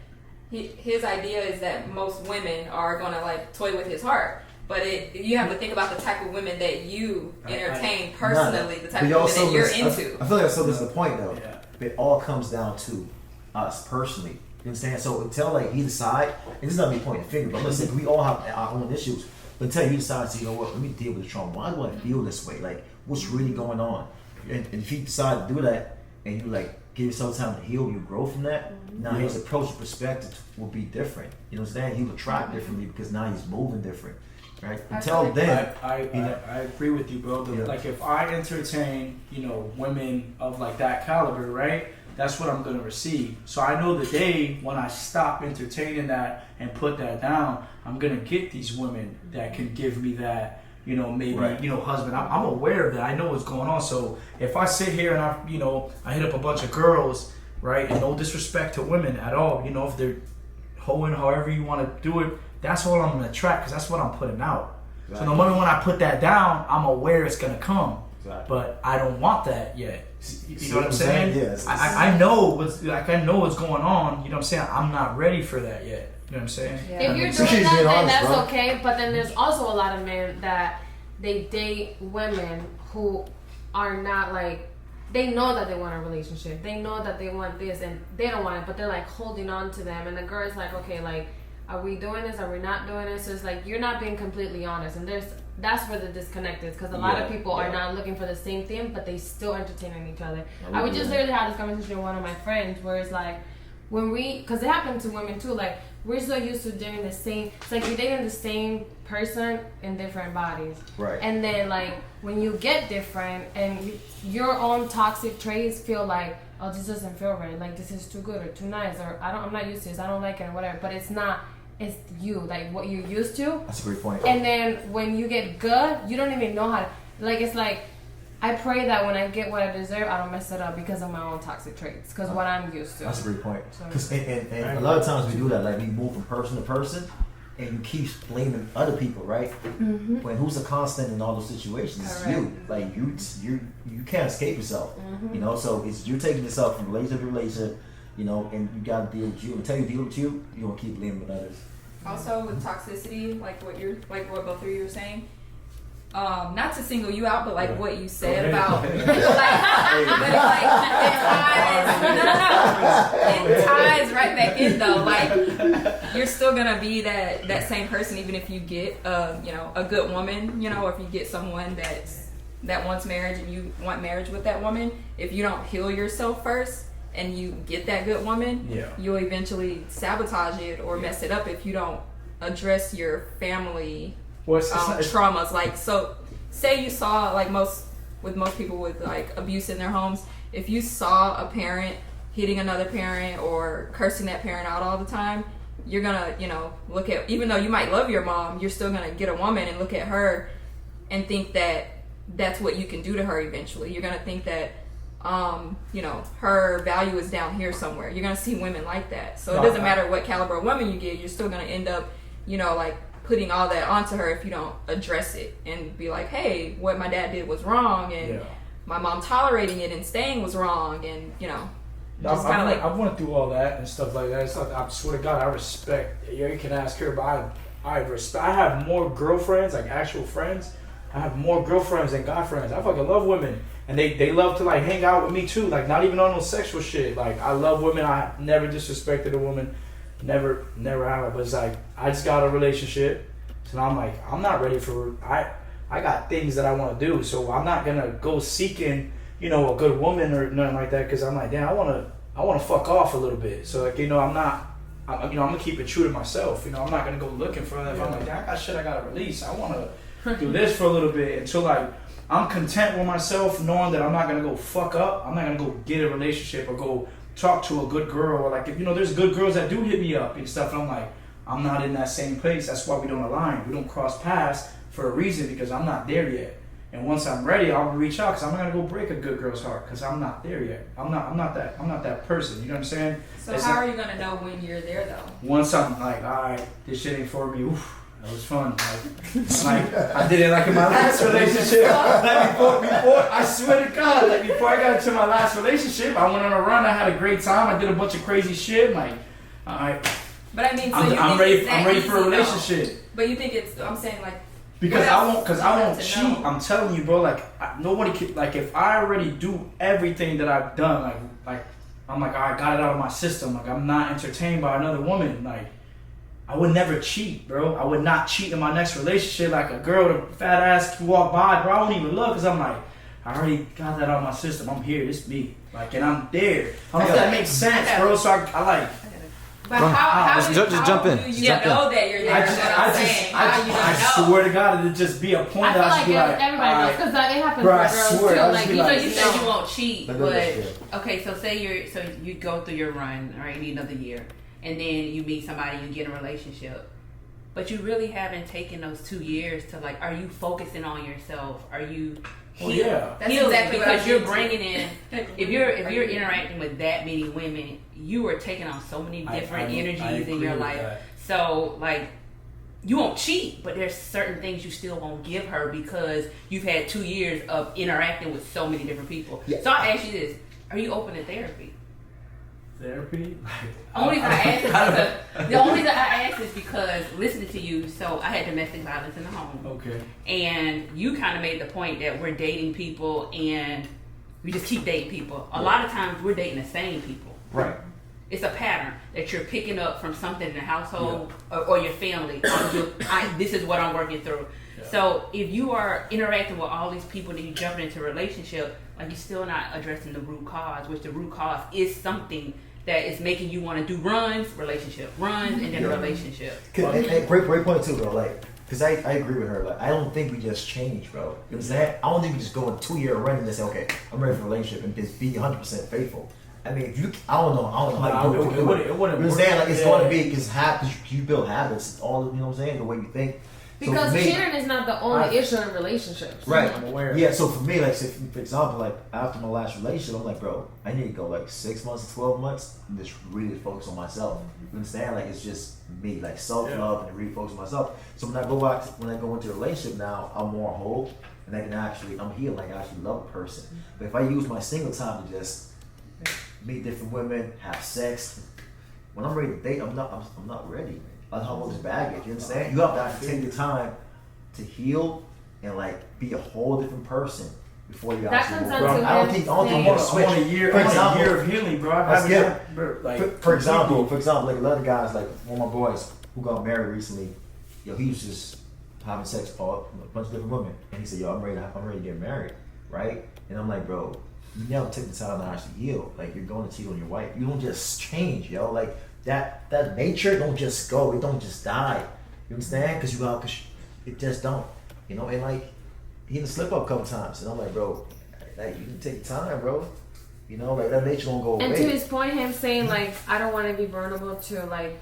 his idea is that most women are gonna like toy with his heart. But you have to think about the type of women that you entertain personally, the type of women that you're into. I feel like this is the point, though. Yeah. It all comes down to us personally. You understand? So until like either side, and this is not me pointing the finger, but listen, we all have our own issues. But until you decide, you know what, let me deal with the trauma. Why do I feel this way? Like, what's really going on? And if you decide to do that, and you like give yourself time to heal, you grow from that. Now his approach and perspective will be different. You know what I'm saying? He will attract differently because now he's moving different. Right? Until then, I agree with you, bro. Like if I entertain, women of like that caliber, right? That's what I'm gonna receive. So I know the day when I stop entertaining that and put that down, I'm gonna get these women that can give me that, maybe husband. I'm aware of that. I know what's going on. So if I sit here and I hit up a bunch of girls, right, and no disrespect to women at all, if they're hoeing however you want to do it. That's all I'm gonna attract because that's what I'm putting out. Exactly. So the moment when I put that down, I'm aware it's gonna come. Exactly. But I don't want that yet. You know what I'm saying? Yes. I know what's going on. You know what I'm saying? I'm not ready for that yet. You know what I'm saying? Yeah. If you're doing that, then that's okay. But then there's also a lot of men that they date women who are not like. They know that they want a relationship. They know that they want this, and they don't want it. But they're like holding on to them, and the girl's like, okay, like. Are we doing this? Are we not doing this? So it's like you're not being completely honest, and that's where the disconnect is because a lot of people are not looking for the same thing, but they still entertaining each other. I would just literally have this conversation with one of my friends where it's like because it happened to women too. Like we're so used to doing the same. It's like you're dating the same person in different bodies, right? And then like when you get different and your own toxic traits feel like. Oh, this doesn't feel right. Like this is too good or too nice, or I'm not used to this. I don't like it or whatever. But it's not. It's you, like what you're used to. That's a great point. And then when you get good, you don't even know how to. Like it's like, I pray that when I get what I deserve, I don't mess it up because of my own toxic traits, because what I'm used to. That's a great point. Because and a lot of times we do that. Like we move from person to person, and you keep blaming other people, right? Mm-hmm. When who's the constant in all those situations? It's you. Like you can't escape yourself. Mm-hmm. So it's you're taking yourself from relationship to relationship. And you gotta deal with you. Until you deal with you, you don't keep blaming others. Also with toxicity, like what both of you were saying. Not to single you out, but like what you said about, it ties right back in though. Like you're still gonna be that same person even if you get a good woman, or if you get someone that wants marriage and you want marriage with that woman. If you don't heal yourself first and you get that good woman, you'll eventually sabotage it or mess it up if you don't address your family. Traumas. Like, so say you saw, like most people with like abuse in their homes, if you saw a parent hitting another parent or cursing that parent out all the time, you're gonna, look at, even though you might love your mom, you're still gonna get a woman and look at her and think that that's what you can do to her eventually. You're gonna think that, her value is down here somewhere. You're gonna see women like that. So it doesn't matter what caliber of woman you get, you're still gonna end up, like putting all that onto her if you don't address it and be like, hey, what my dad did was wrong, and my mom tolerating it and staying was wrong, and just kind of like, I went through all that and stuff like that. It's like, I swear to God, I respect. You can ask her, but I respect. I have more girlfriends, like actual friends. I have more girlfriends than guy friends. I fucking love women, and they love to like hang out with me too. Like not even on no sexual shit. Like I love women. I never disrespected a woman, never have. But it's like I just got a relationship, so now I'm like I'm not ready for. I got things that I want to do, so I'm not gonna go seeking a good woman or nothing like that, because I'm like, damn, I want to fuck off a little bit. So like, I'm gonna keep it true to myself. I'm not gonna go looking for that. If I'm like, damn, I got shit I gotta release. I want to do this for a little bit until like I'm content with myself, knowing that I'm not gonna go fuck up. I'm not gonna go get a relationship or go talk to a good girl, or like if there's good girls that do hit me up and stuff. And I'm like, I'm not in that same place. That's why we don't align. We don't cross paths for a reason, because I'm not there yet. And once I'm ready, I'll reach out, because I'm not gonna go break a good girl's heart, because I'm not there yet. I'm not that person. You know what I'm saying? So how are you gonna know when you're there though? Once I'm like, all right, this shit ain't for me. Oof, that was fun. Like I did it like in my last relationship. Like before, I swear to God, like before I got into my last relationship, I went on a run. I had a great time. I did a bunch of crazy shit. Like, all right. But I mean, so I'm ready for a relationship. Though. But you think it's? I'm saying like. Because I won't cheat. Know. I'm telling you, bro. Like nobody can. Like if I already do everything that I've done, like I'm like, I got it out of my system. Like I'm not entertained by another woman. Like I would never cheat, bro. I would not cheat in my next relationship. Like a girl with a fat ass can walk by, bro. I won't even look, because I'm like, I already got that out of my system. I'm here. It's me. Like, and I'm there. That makes sense, bro. So I like. But how just jump in. Do you know that you're there? I swear to God, it'd just be a point. I feel that like everybody knows, because it happens for girls too. Like you said you won't cheat, but okay. So say you go through your run, right? You need another year, and then you meet somebody, you get in a relationship, but you really haven't taken those 2 years to like. Are you focusing on yourself? Are you? That's healing, exactly because what you're bringing in. If you're interacting with that many women, you are taking on so many different energies in your life. So like, you won't cheat, but there's certain things you still won't give her, because you've had 2 years of interacting with so many different people. Yeah. So I ask you this: are you open to therapy? Therapy? The only reason I ask is because listening to you, so I had domestic violence in the home. Okay. And you kind of made the point that we're dating people and we just keep dating people. A lot of times we're dating the same people. Right. It's a pattern that you're picking up from something in the household or your family. This is what I'm working through. Yeah. So if you are interacting with all these people and you jump into a relationship, like you're still not addressing the root cause, which the root cause is something that is making you want to do runs, and then a relationship. Great point too, bro. Like, because I agree with her. Like, I don't think we just change, bro. You know what I'm saying? I don't think we just go in 2 year run and just say, okay, I'm ready for a relationship, and just be 100% faithful. I mean, if you, I don't know how you do it. You know what I'm saying? Like, it's going to be because you build habits. All, you know what I'm saying? The way you think. Because cheating is not the only issue in relationships. Right. I'm aware. Yeah, so for me, like, say, for example, like, after my last relationship, I'm like, bro, I need to go, like, 6 months to 12 months and just really focus on myself. You understand? Like, it's just me, like, self-love and really focus on myself. So when I go into a relationship now, I'm more whole, and I'm healed, like, I actually love a person. But if I use my single time to just meet different women, have sex, when I'm ready to date, I'm not ready. I don't have all this baggage, you understand? You have to actually take the time to heal and like be a whole different person before you actually move on. I don't think you want to switch. I want a year of healing, bro. For example, like a lot of guys, like one of my boys who got married recently, he was just having sex with a bunch of different women, and he said, I'm ready to get married, right? And I'm like, bro, you never take the time to actually heal. Like, you're going to cheat on your wife. You don't just change, yo. Like, that nature don't just go. It don't just die. You understand? Because it just don't. You know, and like, he didn't slip up a couple times. And I'm like, bro, like, you can take time, bro. You know, like that nature gonna go away. And to his point, him saying like, I don't want to be vulnerable to like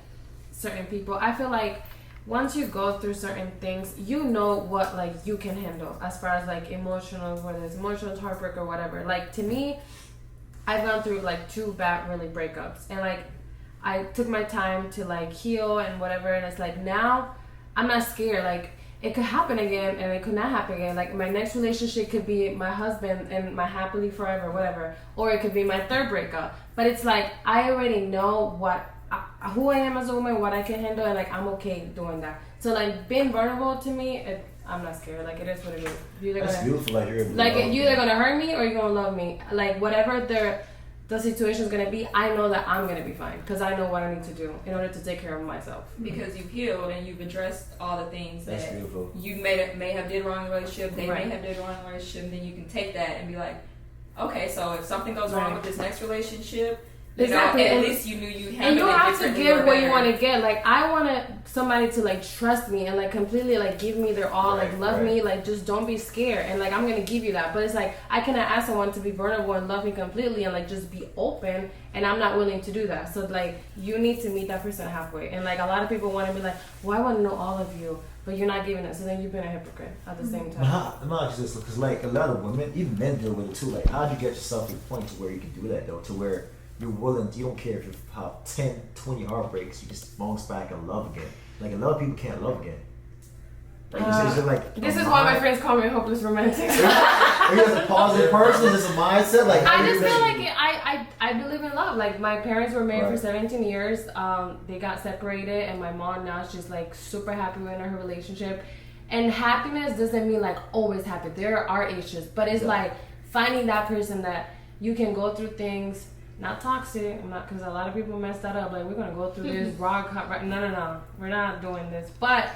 certain people. I feel like once you go through certain things, you know what like you can handle as far as like emotional, whether it's emotional heartbreak or whatever. Like to me, I've gone through like 2 bad really breakups, and like I took my time to like heal and whatever, and it's like now I'm not scared. Like it could happen again and it could not happen again. Like my next relationship could be my husband and my happily forever, whatever, or it could be my 3rd breakup. But it's like I already know who I am as a woman, what I can handle, and like I'm okay doing that. So like being vulnerable to me, I'm not scared. Like it is what it is. That's beautiful. Like you're either gonna hurt me or you're gonna love me. Like whatever the situation is gonna be, I know that I'm gonna be fine because I know what I need to do in order to take care of myself. Because you've healed and you've addressed all the things That's that beautiful. you may have did wrong in the relationship, they Right. may have did wrong in the relationship, and then you can take that and be like, okay, so if something goes wrong Right. with this next relationship, you Exactly. know, at And- least you knew you And handled you it have to differently give or what you better. want to get. Like I want somebody to like trust me and like completely like give me their all, like Right, love right. me, like just don't be scared. And like I'm gonna give you that. But it's like I cannot ask someone to be vulnerable and love me completely and like just be open. And I'm not willing to do that. So like you need to meet that person halfway. And like a lot of people want to be like, well, I want to know all of you, but you're not giving it. So then you've been a hypocrite at the same But time. not just because like a lot of women, even men deal with it too. Like how do you get yourself to the point to where you can do that though? To where you're willing, you don't care if you have 10, 20 heartbreaks, you just bounce back and love again. Like a lot of people can't love again. Like it's just like This is why my friends call me a hopeless romantic. Are you a positive person? Is this a mindset? Like I just feel like I believe in love. Like my parents were married Right. for 17 years. They got separated, and my mom now is just like super happy with her relationship. And happiness doesn't mean like always happy. There are issues, but it's Yeah. like finding that person that you can go through things. Not toxic. I'm not, because a lot of people mess that up. Like we're gonna go through this no. We're not doing this. But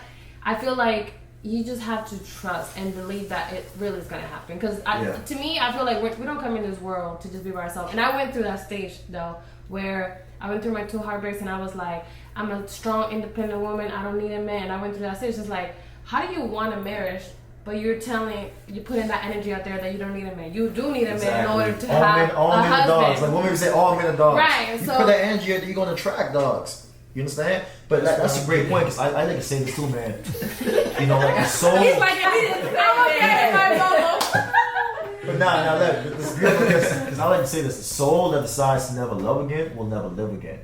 I feel like you just have to trust and believe that it really is gonna happen. Because to me, I feel like we don't come in this world to just be by ourselves. And I went through that stage though, where I went through my 2 heartbreaks, and I was like, I'm a strong, independent woman. I don't need a man. I went through that stage. It's like, how do you want a marriage, but you're putting that energy out there that you don't need a man? You do need a man in order to have all a men are dogs. husband. Like women say, all men are dogs. Right, You so- put that energy out there, you're gonna attract dogs. You understand? But that's a great point. Cause I like to say this too, man. You know, like the soul. He's like, if he didn't say that. But nah, look, it's beautiful because I like to say this: the soul that decides to never love again will never live again.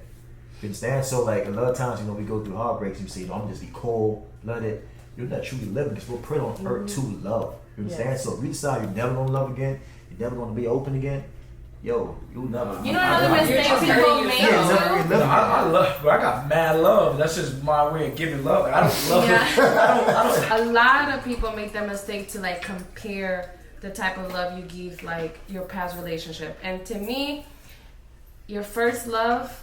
You understand? So like a lot of times, we go through heartbreaks and we say, I'm gonna just be cold-blooded. You're not truly living because we're put on earth to love. You understand? Yes. So if you decide you're never gonna love again, you're never gonna be open again, you'll never. You know another mistake you're people telling make Yeah, yourself. never too? live. I love, but I got mad love. That's just my way of giving love. I don't love Yeah. it. I don't. A lot of people make that mistake to like compare the type of love you give like your past relationship. And to me, your first love,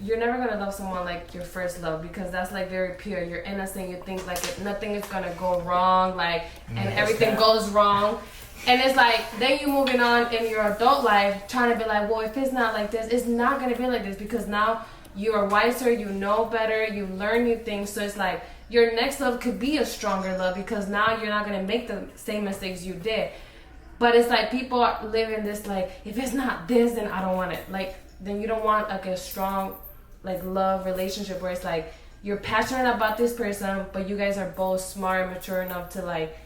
you're never gonna love someone like your first love, because that's like very pure. You're innocent. You think like nothing is gonna go wrong, like, and everything goes wrong. And it's like then you moving on in your adult life, trying to be like, well, if it's not like this, it's not gonna be like this, because now you are wiser, you know better, you learn new things. So it's like your next love could be a stronger love, because now you're not gonna make the same mistakes you did. But it's like people are living this like, if it's not this, then I don't want it. Like then you don't want like a strong like love relationship where it's like you're passionate about this person, but you guys are both smart and mature enough to like,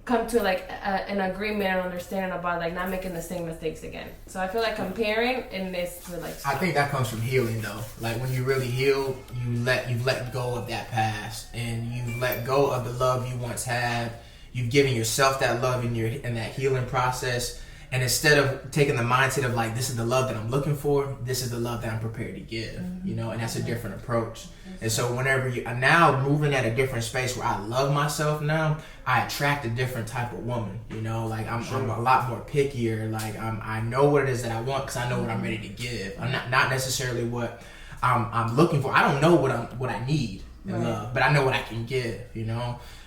come to like an agreement and understanding about like not making the same mistakes again. So I feel like comparing in this relationship. I think that comes from healing though. Like when you really heal, you've let go of that past, and you've let go of the love you once had. You've given yourself that love in that healing process. And instead of taking the mindset of like, this is the love that I'm looking for, this is the love that I'm prepared to give, and that's a different approach. And so whenever I'm now moving at a different space where I love myself now, I attract a different type of woman, like I'm a lot more pickier. Like I know what it is that I want because I know what I'm ready to give. I'm not necessarily what I'm looking for. I don't know what I need in love, but I know what I can give,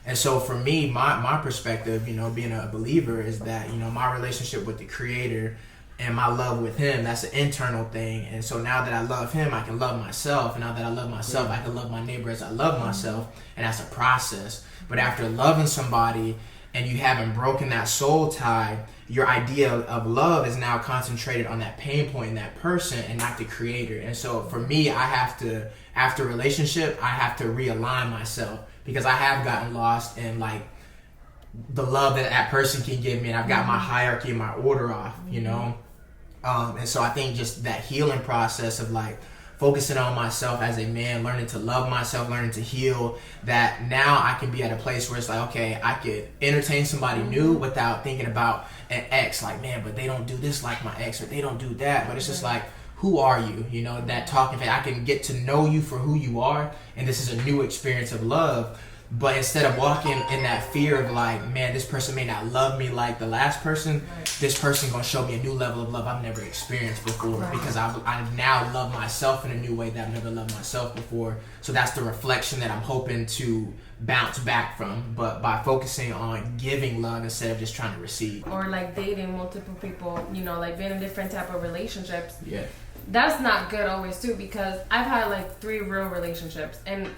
And so for me, my perspective, being a believer, is that, my relationship with the Creator and my love with Him, that's an internal thing. And so now that I love Him, I can love myself. And now that I love myself, I can love my neighbor as I love myself. And that's a process. But after loving somebody and you haven't broken that soul tie, your idea of love is now concentrated on that pain point in that person and not the creator. And so for me, I have to, after a relationship, I have to realign myself, because I have gotten lost in like the love that that person can give me, and I've got my hierarchy and my order off, you know? And so I think just that healing process of like focusing on myself as a man, learning to love myself, learning to heal, that now I can be at a place where it's like, okay, I could entertain somebody new without thinking about an ex, like, man, but they don't do this like my ex, or they don't do that. But it's just like, who are you? You know, that talking, I can get to know you for who you are, and this is a new experience of love. But instead of walking in that fear of like, man, this person may not love me like the last person, this person gonna show me a new level of love I've never experienced before, because I now love myself in a new way that I've never loved myself before. So that's the reflection that I'm hoping to bounce back from, but by focusing on giving love instead of just trying to receive. Or like dating multiple people, you know, like being in different type of relationships. Yeah. That's not good always too, because I've had like 3 real relationships, and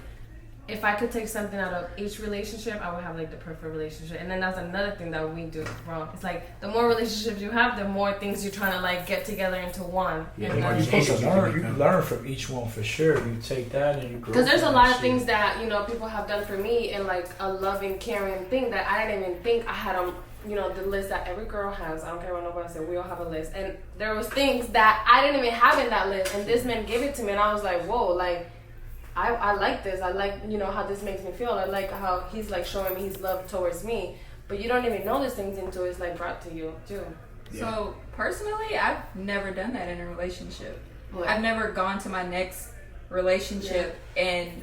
if I could take something out of each relationship, I would have like the perfect relationship. And then that's another thing that we do wrong. It's like the more relationships you have, the more things you're trying to like get together into one. Yeah, And the more You're supposed to you learn. become. You learn from each one for sure. You take that and you grow. because there's a from lot that of things shit. that, you know, people have done for me in like a loving, caring thing that I didn't even think I had on, you know, the list that every girl has. I don't care what nobody said. We all have a list. And there was things that I didn't even have in that list. And this man gave it to me, and I was like, whoa, like, I like this. I like, you know, how this makes me feel. I like how he's like showing me his love towards me. But you don't even know these things until it's like brought to you too. So personally, I've never done that in a relationship. What? I've never gone to my next relationship, and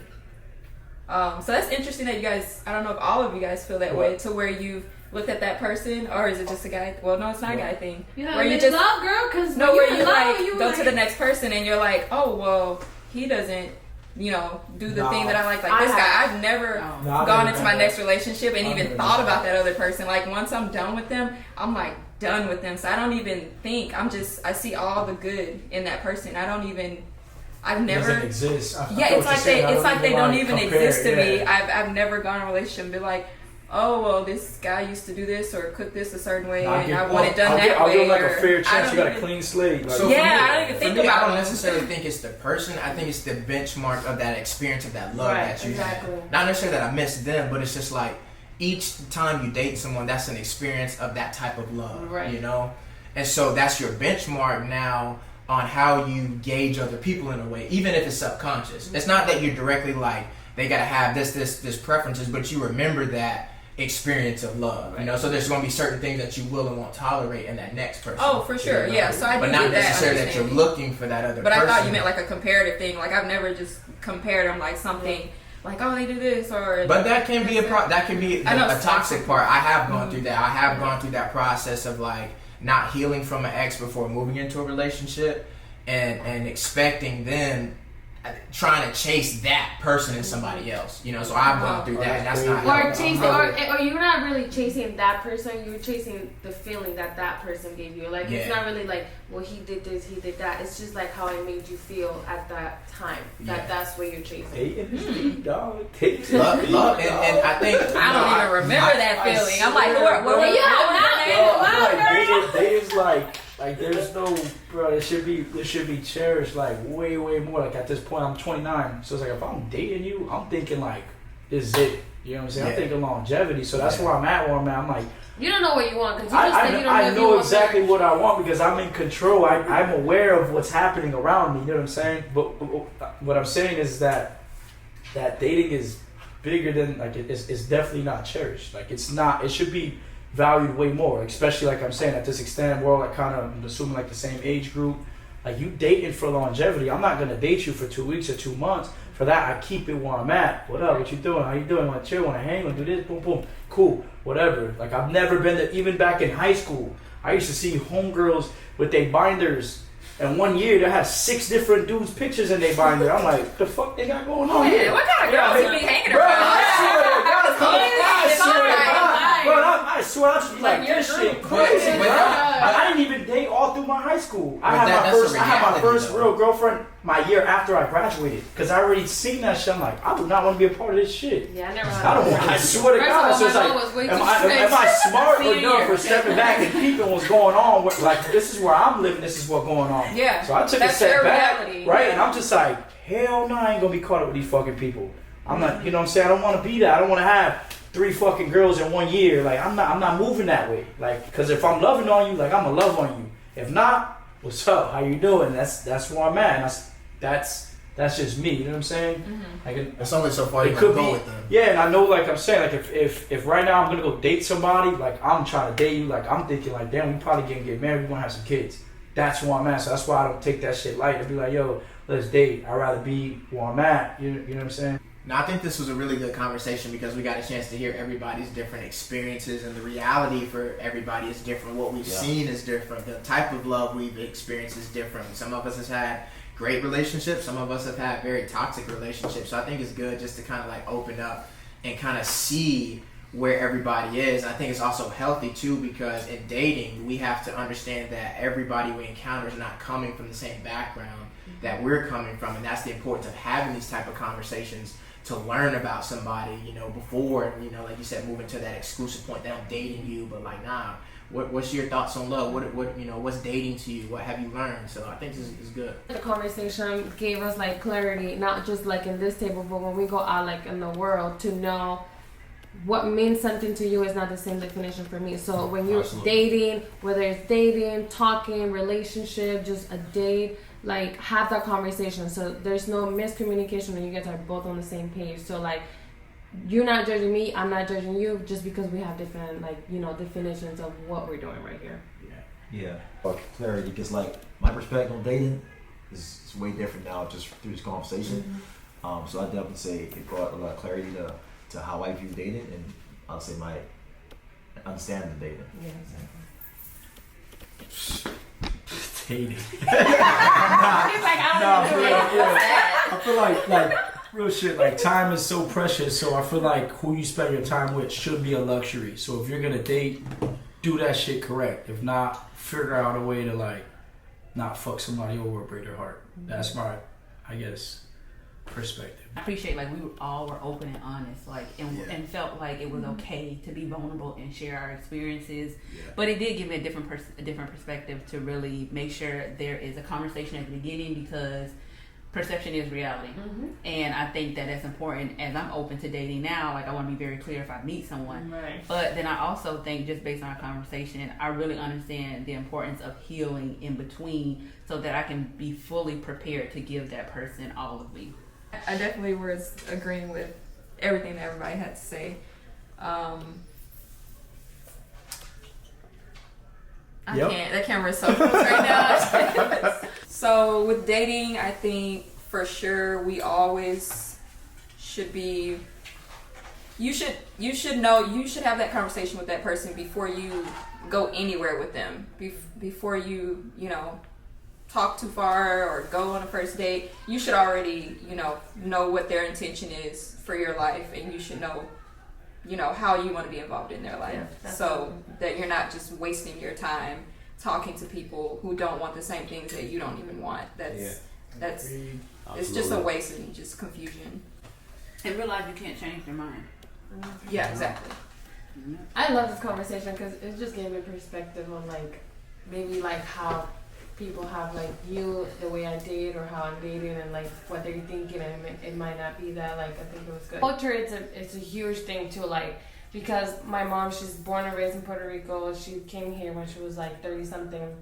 so that's interesting that you guys, I don't know if all of you guys feel that way, to where you've looked at that person, or is it just a guy? Well, no, it's not a guy thing. Yeah, where you just just love, girl, because no, where you love, like you go like, to the next person, and you're like, oh well, he doesn't, you know, do the thing that I like. Like this guy, I've never gone into my next relationship and even thought about that other person. Like once I'm done with them, I'm like done with them. So I don't even think. I see all the good in that person. I've never. Doesn't exist. Yeah, it's like they don't even exist to me. I've never gone in a relationship and be like, oh well, this guy used to do this or cook this a certain way, and I want it done that way. I'll give like or a fair chance. I You don't got a even- clean slate. Like, So Yeah, for me, I don't even think for me, about I don't it. necessarily think it's the person. I think it's the benchmark of that experience of that love Right, that you exactly. had. Not necessarily that I miss them, but it's just like each time you date someone, that's an experience of that type of love, Right. you know? And so that's your benchmark now on how you gauge other people in a way, even if it's subconscious. It's not that you're directly like, they gotta have this preferences, but you remember that experience of love, you know? So there's gonna be certain things that you will and won't tolerate in that next person. Oh, for sure, you know? yeah. So I do but not get that necessarily that you're understanding. looking for that other But person. I thought you meant like a comparative thing. Like I've never just compared them like something like, oh, they do this or. But that can be that can be I know a it's toxic part. I have gone through that. I have gone through that process of like not healing from an ex before moving into a relationship, and expecting them trying to chase that person in somebody else. You know, so I've gone through that, and that's not Or healthy. chasing, or you're not really chasing that person. You're chasing the feeling that that person gave you. Like it's Yeah. not really like, well, he did this, he did that. It's just like how it made you feel at that time. That's what you're chasing. Dating is deep, dog. Dating love, and I think I don't even remember that feeling. I'm like, what was Yeah, that? Dating's like there's no, bro. It should be cherished like way more. Like at this point, I'm 29, so it's like if I'm dating you, I'm thinking like this is it. You know what I'm saying? Yeah. I'm thinking longevity. So that's where I'm at. Where I'm at. I'm like, You don't know what you want because you just think you don't know I if you know want exactly marriage. what I want because I'm in control. I'm aware of what's happening around me. You know what I'm saying? But what I'm saying is that dating is bigger than like it's definitely not cherished. Like it's not. It should be valued way more, especially like I'm saying at this extended world. Like kind of assuming like the same age group. Like you dating for longevity. I'm not gonna date you for 2 weeks or 2 months. For that, I keep it where I'm at. What up? What you doing? How you doing? Want to chill? Want to hang? Want to do this? Boom, boom. Cool. Whatever. Like I've never been there. Even back in high school, I used to see homegirls with their binders. And 1 year, they had 6 different dudes' pictures in their binder. I'm like, the fuck they got going on here? What kind of girls you be hanging Bro, around? I swear to God, Bro, I swear, I just be like, this shit crazy, bro. I didn't even date all through my high school. I had my first real girlfriend my year after I graduated, because I already seen that shit. I'm like, I do not want to be a part of this shit. Yeah, I never had I don't want. I swear to God. So it's like, am I smart or dumb for stepping back and peeping what's going on? Like, this is where I'm living. This is what's going on. Yeah. So I took a step back, right? And I'm just like, hell no, I ain't gonna be caught up with these fucking people. I'm not. You know what I'm saying? I don't want to be that. I don't want to have 3 fucking girls in 1 year. Like, I'm not moving that way. Like, because if I'm loving on you, like, I'm gonna love on you. If not, what's up? How you doing? That's where I'm at. That's just me. You know what I'm saying? Mm-hmm. Like, it's only so far you could can go be, with them. Yeah, and I know, like I'm saying, like if right now I'm gonna go date somebody, like I'm trying to date you, like I'm thinking, like, damn, we probably gonna get married. We gonna have some kids. That's where I'm at. So that's why I don't take that shit light and be like, yo, let's date. I'd rather be where I'm at. You know what I'm saying? Now, I think this was a really good conversation because we got a chance to hear everybody's different experiences, and the reality for everybody is different. What we've seen is different. The type of love we've experienced is different. Some of us have had great relationships. Some of us have had very toxic relationships. So I think it's good just to kind of like open up and kind of see where everybody is. I think it's also healthy too, because in dating, we have to understand that everybody we encounter is not coming from the same background that we're coming from, and that's the importance of having these type of conversations to learn about somebody, you know, before, you know, like you said, moving to that exclusive point that I'm dating you, but like, nah, what's your thoughts on love? What you know, what's dating to you? What have you learned? So I think this is good. The conversation gave us like clarity, not just like in this table, but when we go out like in the world, to know what means something to you is not the same definition for me. So when you're dating, whether it's dating, talking, relationship, just a date, like, have that conversation so there's no miscommunication and you guys are both on the same page. So like, you're not judging me, I'm not judging you, just because we have different, like, you know, definitions of what we're doing right here. Yeah. Clarity, because like my perspective on dating is way different now just through this conversation. So I definitely say it brought a lot of clarity to how I view dating, and I'll say my understanding of dating. Yeah, exactly. Dating. He's like, I don't know. I feel like real shit, like time is so precious, so I feel like who you spend your time with should be a luxury. So if you're gonna date, do that shit correct. If not, figure out a way to like not fuck somebody over or break their heart. That's my, I guess, perspective. I appreciate like we all were open and honest, like and felt like it was okay to be vulnerable and share our experiences. But it did give me a different perspective to really make sure there is a conversation at the beginning, because perception is reality. And I think that it's important. As I'm open to dating now, like I want to be very clear if I meet someone. Right. But then I also think, just based on our conversation, I really understand the importance of healing in between, so that I can be fully prepared to give that person all of me. I definitely was agreeing with everything that everybody had to say. I can't. That camera's so close right now. So with dating, I think for sure we always should be. You should know. You should have that conversation with that person before you go anywhere with them. Before you talk too far or go on a first date, you should already know what their intention is for your life, and you should know how you want to be involved in their life, so that you're not just wasting your time talking to people who don't want the same things that you don't even want. That's it's just a waste and just confusion. And realize you can't change their mind. Yeah, exactly. I love this conversation because it just gave me perspective on like maybe like how people have like you, the way I date, or how I'm dating, and like what they're thinking, and it might not be that. Like, I think it was good. Culture, it's a huge thing too, like, because my mom, she's born and raised in Puerto Rico. She came here when she was like 30 something.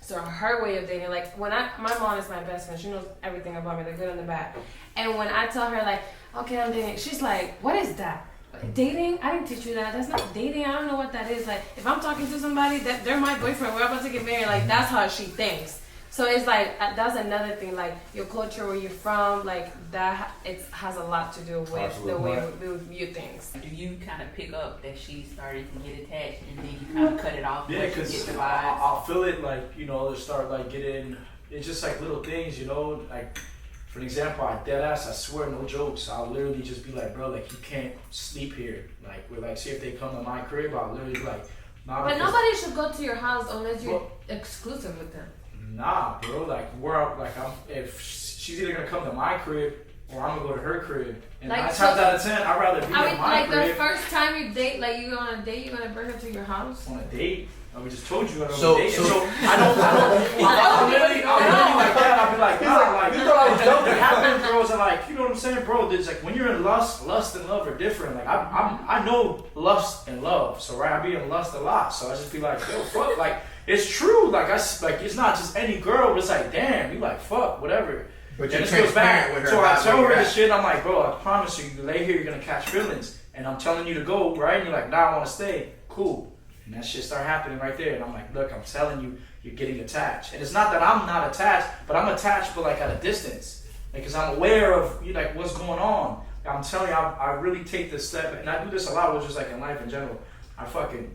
So her way of dating, like my mom is my best friend. She knows everything about me, the good and the bad. And when I tell her like, okay, I'm dating, she's like, what is that? Dating? I didn't teach you that. That's not dating. I don't know what that is. Like, if I'm talking to somebody, that they're my boyfriend, we're about to get married, like, that's how she thinks. So it's like, that's another thing, like, your culture, where you're from, like, that, it has a lot to do with the way we view things. Do you kind of pick up that she started to get attached, and then you kind of cut it off? Yeah, because I'll feel it, like, it'll start, like, getting, it's just, like, little things, like, For example, I dead ass, I swear, no jokes. I'll literally just be like, bro, like you can't sleep here. Like we're like, see if they come to my crib, I'll literally be like, nah. But nobody should go to your house unless you're exclusive with them. Nah, bro. Like if she's either gonna come to my crib or I'm gonna go to her crib. And Like, 9 so- times out of 10, I'd rather be I in mean, my like crib. the first time you date, like you go on a date, you're gonna bring her to your house. On a date. We just told you I don't So- date. so- So I'll literally like that. I'll be like, nah, like, You thought I was joking. It happens, girls are like, you know what I'm saying, bro? There's like when you're in lust and love are different. Like I know lust and love, so right, I be in lust a lot. So I just be like, yo, fuck, like it's true. Like like it's not just any girl, but it's like, damn, you like fuck, whatever. But And you're this goes back. transparent with her. So I about tell where her you're this at. shit. I'm like, bro, I promise you, you lay here, you're gonna catch feelings, and I'm telling you to go, right? And you're like, nah, I want to stay. Cool. And that shit start happening right there. And I'm like, look, I'm telling you, you're getting attached. And it's not that I'm not attached, but I'm attached, but like at a distance, because I'm aware of like what's going on. I'm telling you, I really take this step, and I do this a lot, which is like in life in general. I fucking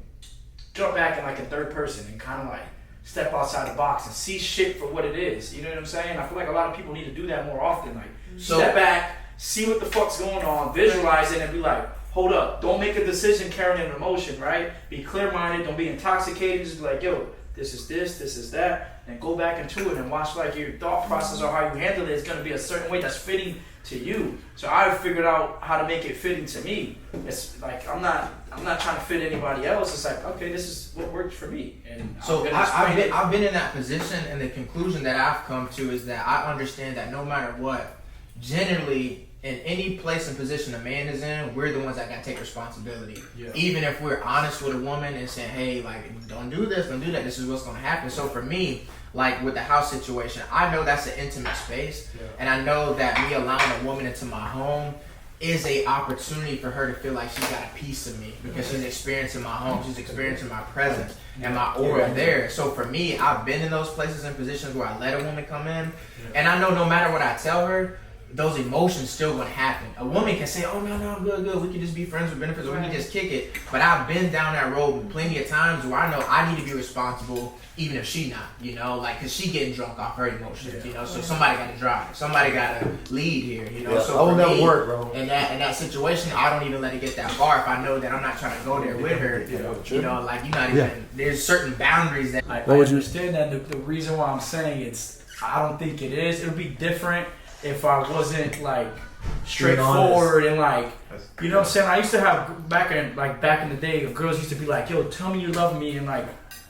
jump back in like a third person and kind of like step outside the box and see shit for what it is. You know what I'm saying? I feel like a lot of people need to do that more often. Like step back, see what the fuck's going on, visualize it, and be like, hold up, don't make a decision carrying an emotion, right? Be clear-minded, don't be intoxicated, just be like, yo, this is that, and go back into it and watch like your thought process or how you handle it is gonna be a certain way that's fitting to you. So I've figured out how to make it fitting to me. It's like I'm not trying to fit anybody else. It's like, okay, this is what works for me. And So I'm gonna explain it. I've been in that position, and the conclusion that I've come to is that I understand that no matter what, generally in any place and position a man is in, we're the ones that gotta take responsibility. Yeah. Even if we're honest with a woman and saying, hey, like, don't do this, don't do that, this is what's gonna happen. So for me, like with the house situation, I know that's an intimate space, and I know that me allowing a woman into my home is a opportunity for her to feel like she's got a piece of me because she's experiencing my home, she's experiencing my presence and my aura there. So for me, I've been in those places and positions where I let a woman come in, and I know no matter what I tell her, those emotions still gonna happen. A woman can say, oh no, I'm good, we can just be friends with benefits, or we can just kick it. But I've been down that road plenty of times where I know I need to be responsible even if she not, you know, like, cause she getting drunk off her emotions, you know, so somebody gotta drive, somebody gotta lead here, you know. So I will for never me, work, bro. in that situation, I don't even let it get that far if I know that I'm not trying to go there with her, you know, like, you're not even, there's certain boundaries that. I understand that. The reason why I'm saying I don't think it is. It would be different if I wasn't like straightforward and like, you know what I'm saying? I used to have back in the day, girls used to be like, yo, tell me you love me and like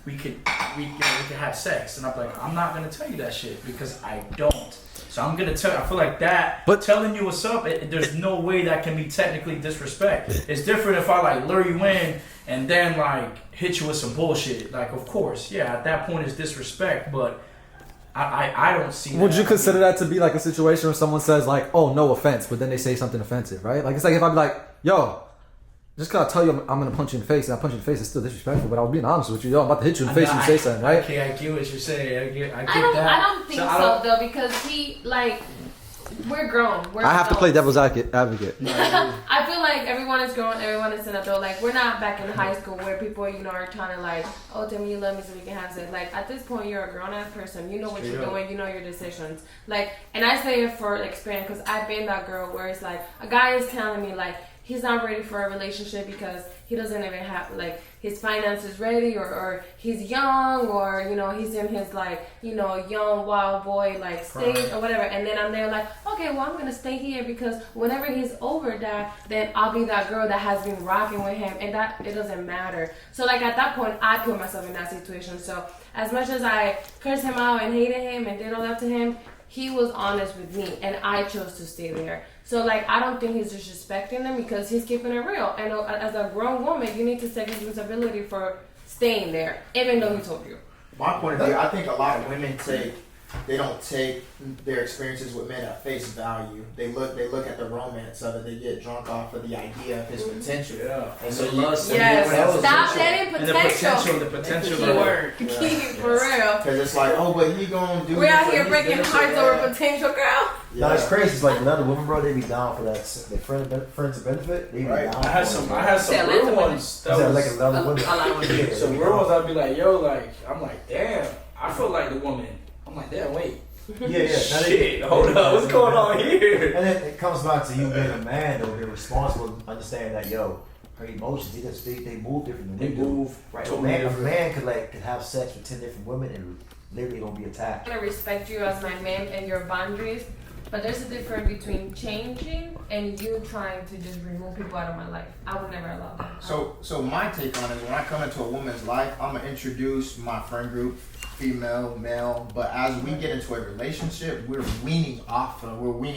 we could have sex, and I'm like, I'm not gonna tell you that shit because I don't. So I'm gonna tell you, I feel like that, but telling you what's up, there's no way that can be technically disrespect. It's different if I like lure you in and then like hit you with some bullshit. Like, of course, yeah, at that point it's disrespect, but I don't see that. Would you consider that to be like a situation where someone says like, oh, no offense, but then they say something offensive, right? Like, it's like if I'd be like, yo, just gotta tell you I'm gonna punch you in the face, and I punch you in the face, it's still disrespectful, but I was being honest with you, yo, I'm about to hit you in the face and you say something, right? Okay, I get what you're saying. I get that. I don't think so though, because we're grown. I have to play devil's advocate. I feel like everyone is grown, everyone is an adult. Like, we're not back in high school where people, you know, are trying to like, oh, tell me you love me so we can have sex. Like, at this point, you're a grown-ass person. You know what you're doing. You know your decisions. Like, and I say it for experience because I've been that girl where it's like, a guy is telling me like, he's not ready for a relationship because he doesn't even have like his finances ready, or he's young, or you know he's in his like, you know, young wild boy like stage or whatever, and then I'm there like, okay, well I'm gonna stay here because whenever he's over that, then I'll be that girl that has been rocking with him, and that it doesn't matter. So like at that point I put myself in that situation. So as much as I cursed him out and hated him and did all that to him, he was honest with me and I chose to stay there. So like, I don't think he's disrespecting them because he's keeping it real. And as a grown woman, you need to take responsibility for staying there, even though he told you. My point of view, I think a lot of women don't take their experiences with men at face value. They look at the romance of it. They get drunk off of the idea of his potential. Yeah. And so Stop letting potential. The potential. Keyword. For real. Because it's like, oh, but he gonna do. We're out here breaking hearts over potential, girl. No, it's crazy. It's like another women, bro. They be down for that. The friends of benefit. They be down. I had some real ones. That was like another women. Some real ones. I'd be like, yo, like I'm like, damn. I feel like the woman. I'm like, damn, wait. Yeah. Shit, hold up, what's going on here? And then it comes back to you being a man, though, being responsible, understanding that, yo, her emotions, they move different than They we do. move Right. totally A different. man could have sex with 10 different women and literally don't be attacked. I'm gonna respect you as my man and your boundaries, but there's a difference between changing and you trying to just remove people out of my life. I would never allow that. So my take on it is when I come into a woman's life, I'm gonna introduce my friend group, female, male, but as we get into a relationship, we're weaning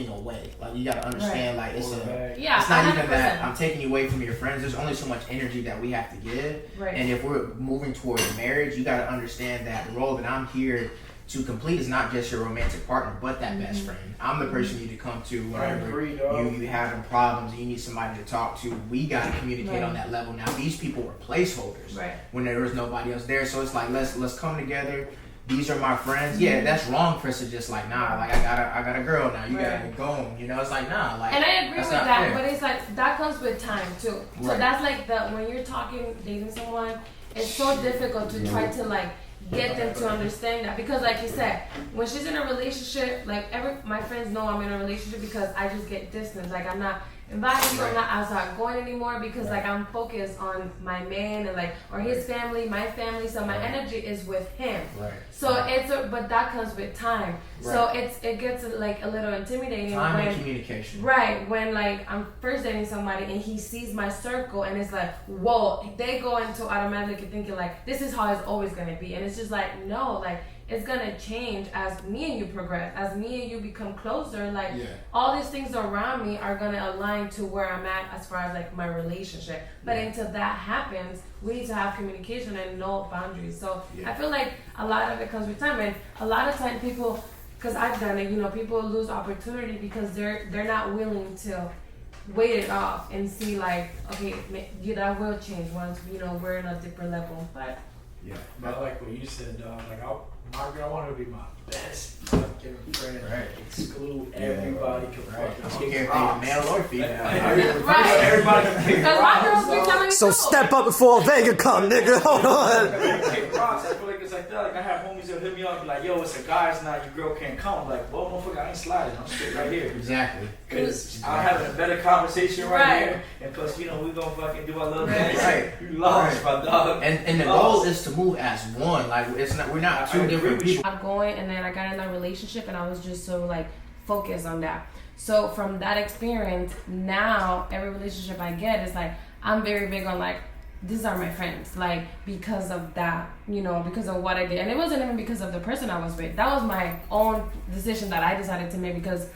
away. Like you gotta understand, like it's Yeah, not even 100%. that I'm taking you away from your friends. There's only so much energy that we have to give. Right. And if we're moving towards marriage, you gotta understand that the role that I'm here to complete is not just your romantic partner, but that best friend. I'm the person you need to come to whenever agree, dog. you having problems and you need somebody to talk to. We gotta communicate on that level. Now these people were placeholders Right. when there was nobody else there. So it's like let's come together. These are my friends. Yeah, that's wrong for us to just like like I got a girl now. You gotta go home. You know, it's like nah. Like And I agree that's with not that, fair. but it's like that comes with time too. So Right. that's like when you're talking, dating someone, it's so difficult to try to like get them to understand that because like you said, when she's in a relationship, like my friends know I'm in a relationship because I just get distance. Like I'm not inviting you, I'm not outside going anymore because like I'm focused on my man and like or his family, my family. So my energy is with him. Right. So but that comes with time. So it gets like a little intimidating Time when and communication. right when like I'm first dating somebody and he sees my circle and it's like whoa, they go into automatically thinking like this is how it's always gonna be, and it's just like no, like it's gonna change as me and you progress, as me and you become closer. Like all these things around me are gonna align to where I'm at as far as like my relationship. But until that happens, we need to have communication and no boundaries. So I feel like a lot of it comes with time, and a lot of time people, because I've done it, you know, people lose opportunity because they're not willing to wait it off and see like okay, that will change once we're in a different level. But But like what you said, dog, like Margaret, I want her to be my best fucking friend. Right. Exclude everybody. Can I fucking don't kick care if rocks. they male or female. right, Everybody can kick because my girls rocks. be telling me So no. step up before Vega come, nigga. Hold on. Kick rocks. I feel like it's like that. Like I have homies that hit me up and be like, yo, it's a guy's night, your girl can't come. I'm like, well, motherfucker, I ain't sliding. I'm straight right here. Exactly. Because I'm having a better conversation right, Right. here. And plus, we gonna fucking do our little Right. dance. Right. You lost, my dog. And the goal is to move as one. Like we're not two different people. I'm going, and then I got in that relationship, and I was just so like focused on that. So from that experience, now every relationship I get is like I'm very big on like these are my friends, like because of that, because of what I did, and it wasn't even because of the person I was with. That was my own decision that I decided to make because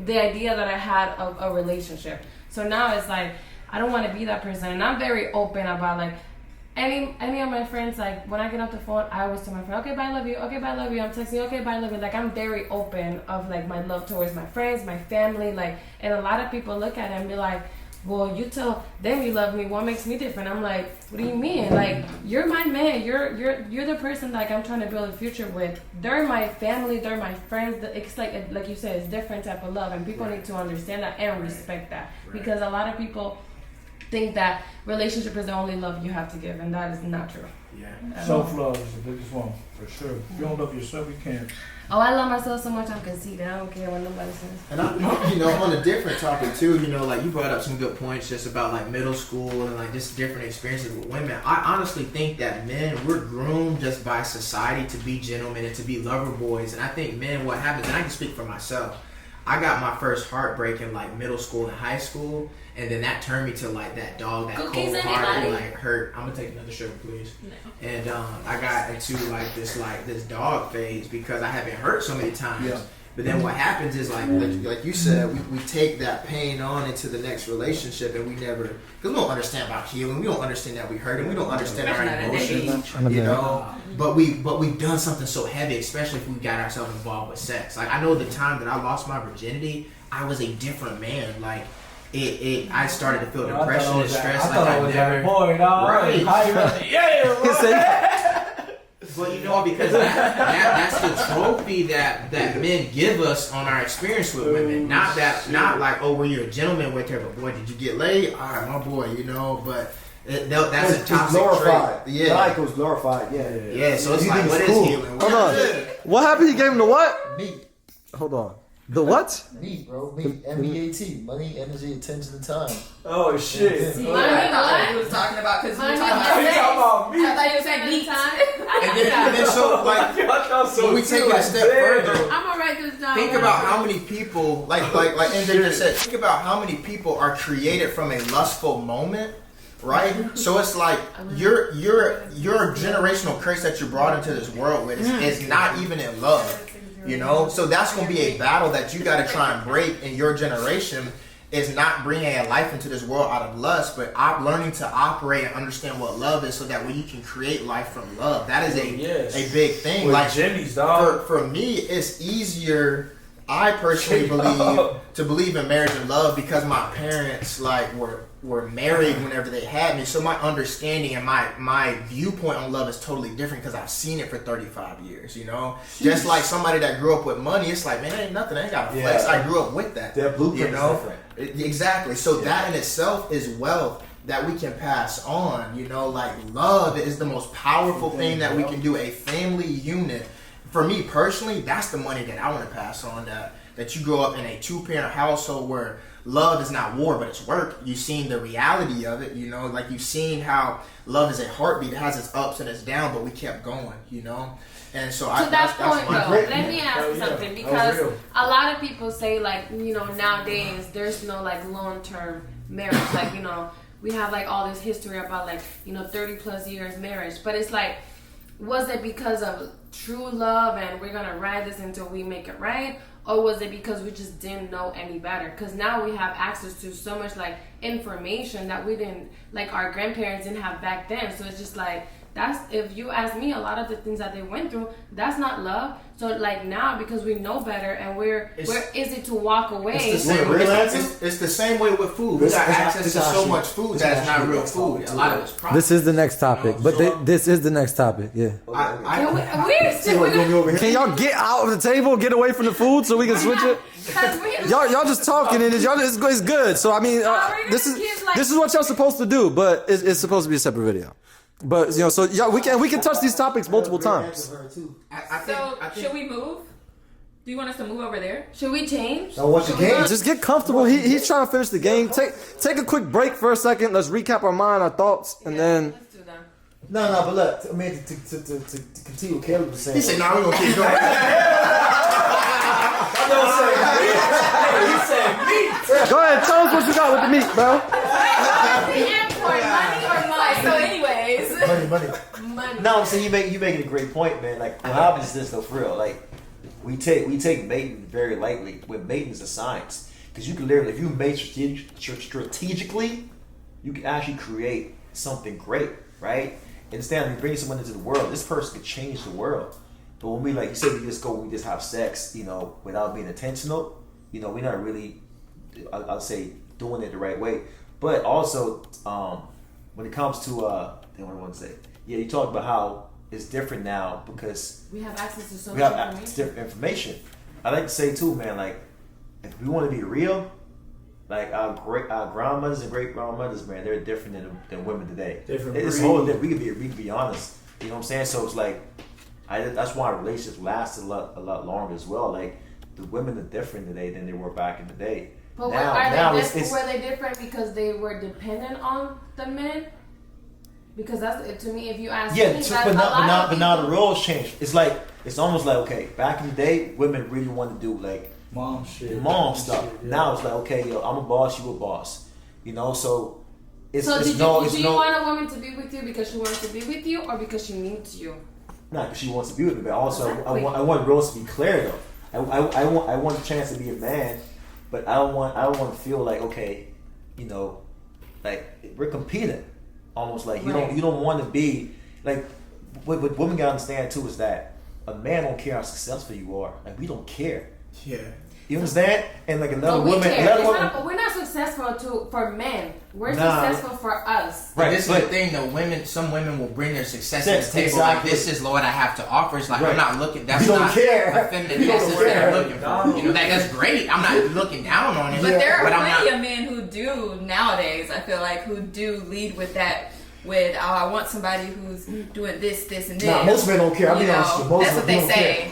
the idea that I had of a relationship. So now it's like I don't want to be that person, and I'm very open about like. Any of my friends, like when I get off the phone, I always tell my friend, okay, bye, love you. Okay, bye, love you. I'm texting you, okay, bye, love you. Like I'm very open of like my love towards my friends, my family, like, and a lot of people look at it and be like, well, you tell them you love me. What makes me different? I'm like, what do you mean? Like you're my man. You're the person like I'm trying to build a future with. They're my family. They're my friends. It's like you said, it's different type of love, and people need to understand that and respect that because a lot of people think that relationship is the only love you have to give, and that is not true. Yeah. Self-love is the biggest one, for sure. If you don't love yourself, you can't. Oh, I love myself so much I'm conceited. I don't care what nobody says. And on a different topic too, like you brought up some good points just about like middle school and like just different experiences with women. I honestly think that men, we're groomed just by society to be gentlemen and to be lover boys. And I think men, what happens, and I can speak for myself, I got my first heartbreak in like middle school and high school, and then that turned me to like that dog, that Cookies, cold-hearted, anybody? like hurt. I'm gonna take another sugar, please. No. And I got into like this dog phase because I had been hurt so many times. Yeah. But then what happens is like you said, we take that pain on into the next relationship, and we never, because we don't understand about healing. We don't understand that we hurt, and we don't understand our emotions. But we've done something so heavy, especially if we got ourselves involved with sex. Like I know the time that I lost my virginity, I was a different man. Like I started to feel depression and stress. I thought I was that boy, dog. Right. Yeah. But because that's the trophy that men give us on our experience with women. Not like, oh, were you a gentleman with her, but boy, did you get laid? All right, my boy, but that's a toxic glorified. trait. Yeah. Like it was glorified. Yeah. Yeah, so it's You like, think what it's is cool. healing? Hold on. What happened? You gave him the what? Meat. Hold on. The what? Me, bro. Me. MEAT. Money, energy, attention, and time. Oh shit. Money, I thought what? he was talking about because we were Money, talking Are you sex. talking about me? I thought you said meat. And then so like when we take it a step further, I'm gonna write this down. think about how many people, like MJ just said, think about how many people are created from a lustful moment, right? So it's like your generational curse that you're brought into this world with is not even in love, you know? So that's going to be a battle that you got to try and break in your generation, is not bringing a life into this world out of lust, but learning to operate and understand what love is so that way you can create life from love. That is a big thing. With like Jimmy's, dog. For me, it's easier, I personally believe in marriage and love because my parents like were married whenever they had me. So my understanding and my viewpoint on love is totally different because I've seen it for 35 years, you know? Just like somebody that grew up with money, it's like, man, that ain't nothing. I ain't got to flex. I grew up with that. Their blueprint you know? is different. Exactly. So that in itself is wealth that we can pass on, you know? Like love is the most powerful thing that we can do, a family unit. For me personally, that's the money that I want to pass on, that you grow up in a 2-parent household where love is not war, but it's work. You've seen the reality of it, you know, like you've seen how love is a heartbeat. It has its ups and its downs, but we kept going, you know? And so To that point, though, great, let me ask you something, because a lot of people say, like, you know, nowadays there's no like long-term marriage. Like, you know, we have like all this history about like, you know, 30 plus years marriage, but it's like, was it because of true love and we're gonna ride this until we make it right, or was it because we just didn't know any better? Because now we have access to so much like information that we didn't, like our grandparents didn't have back then. So it's just like, that's, if you ask me, a lot of the things that they went through, that's not love. So like now, because we know better and we're easy to walk away. It's the same way with food. We got access to so much food that is not real food. A lot of it's processed. This is the next topic, but this is the next topic. Yeah. Can y'all get out of the table, get away from the food, so we can switch it? Y'all just talking and it's good. So I mean, this is what y'all supposed to do, but it's supposed to be a separate video. But you know, so yeah, we can touch these topics multiple times. Should we move? Do you want us to move over there? Should we change? Now watch the game. Just get comfortable. He's trying to finish the game. Take a quick break for a second. Let's recap our thoughts, and then. Let's do that. No, but look, I mean, to continue what Caleb was saying. He said, "No, we're gonna keep going." He said meat. Go ahead, tell us what you got with the meat, bro. So anyways. Money. No, I'm saying you making a great point, man. Like what happens is this though, for real. Like we take mating very lightly. When mating is a science, because you can literally, if you mate strategically, you can actually create something great, right? Instead of bringing someone into the world, this person could change the world. But when we, like you said, we just have sex, you know, without being intentional, you know, we're not really, I'll say, doing it the right way. But also, when it comes to, what do I want to say? Yeah, you talked about how it's different now because we have access to so much different information. I like to say too, man, like if we want to be real, like our grandmothers and great grandmothers, man, they're different than women today. It's whole different. We can be honest. You know what I'm saying? So it's like, that's why relationships last a lot longer as well. Like the women are different today than they were back in the day. But were they different because they were dependent on the men? Because that's, to me, if you ask me, but now the roles changed. It's almost like, okay, back in the day, women really wanted to do like mom stuff. Yeah. Now it's like, okay, yo, I'm a boss, you a boss. You know, so do you want a woman to be with you because she wants to be with you, or because she needs you? Not because she wants to be with me, but also exactly. I want roles to be clear though. I want a chance to be a man, but I don't want to feel like, okay, you know, like we're competing. Almost like you don't want to be like what women gotta understand too is that a man don't care how successful you are. Like we don't care. Yeah. You understand? And like another woman, we're not successful for men. We're successful for us. Right. This is the thing though. Some women will bring their success to the table. Exactly. Like this is what I have to offer. It's like I'm not looking. That's not a feminine message that I'm looking for. You know, that's great. I'm not looking down on it. But there are plenty of men who do nowadays. I feel like who do lead with that. I want somebody who's doing this, and this. Nah, most men don't care. I'll be honest with you. That's what they say.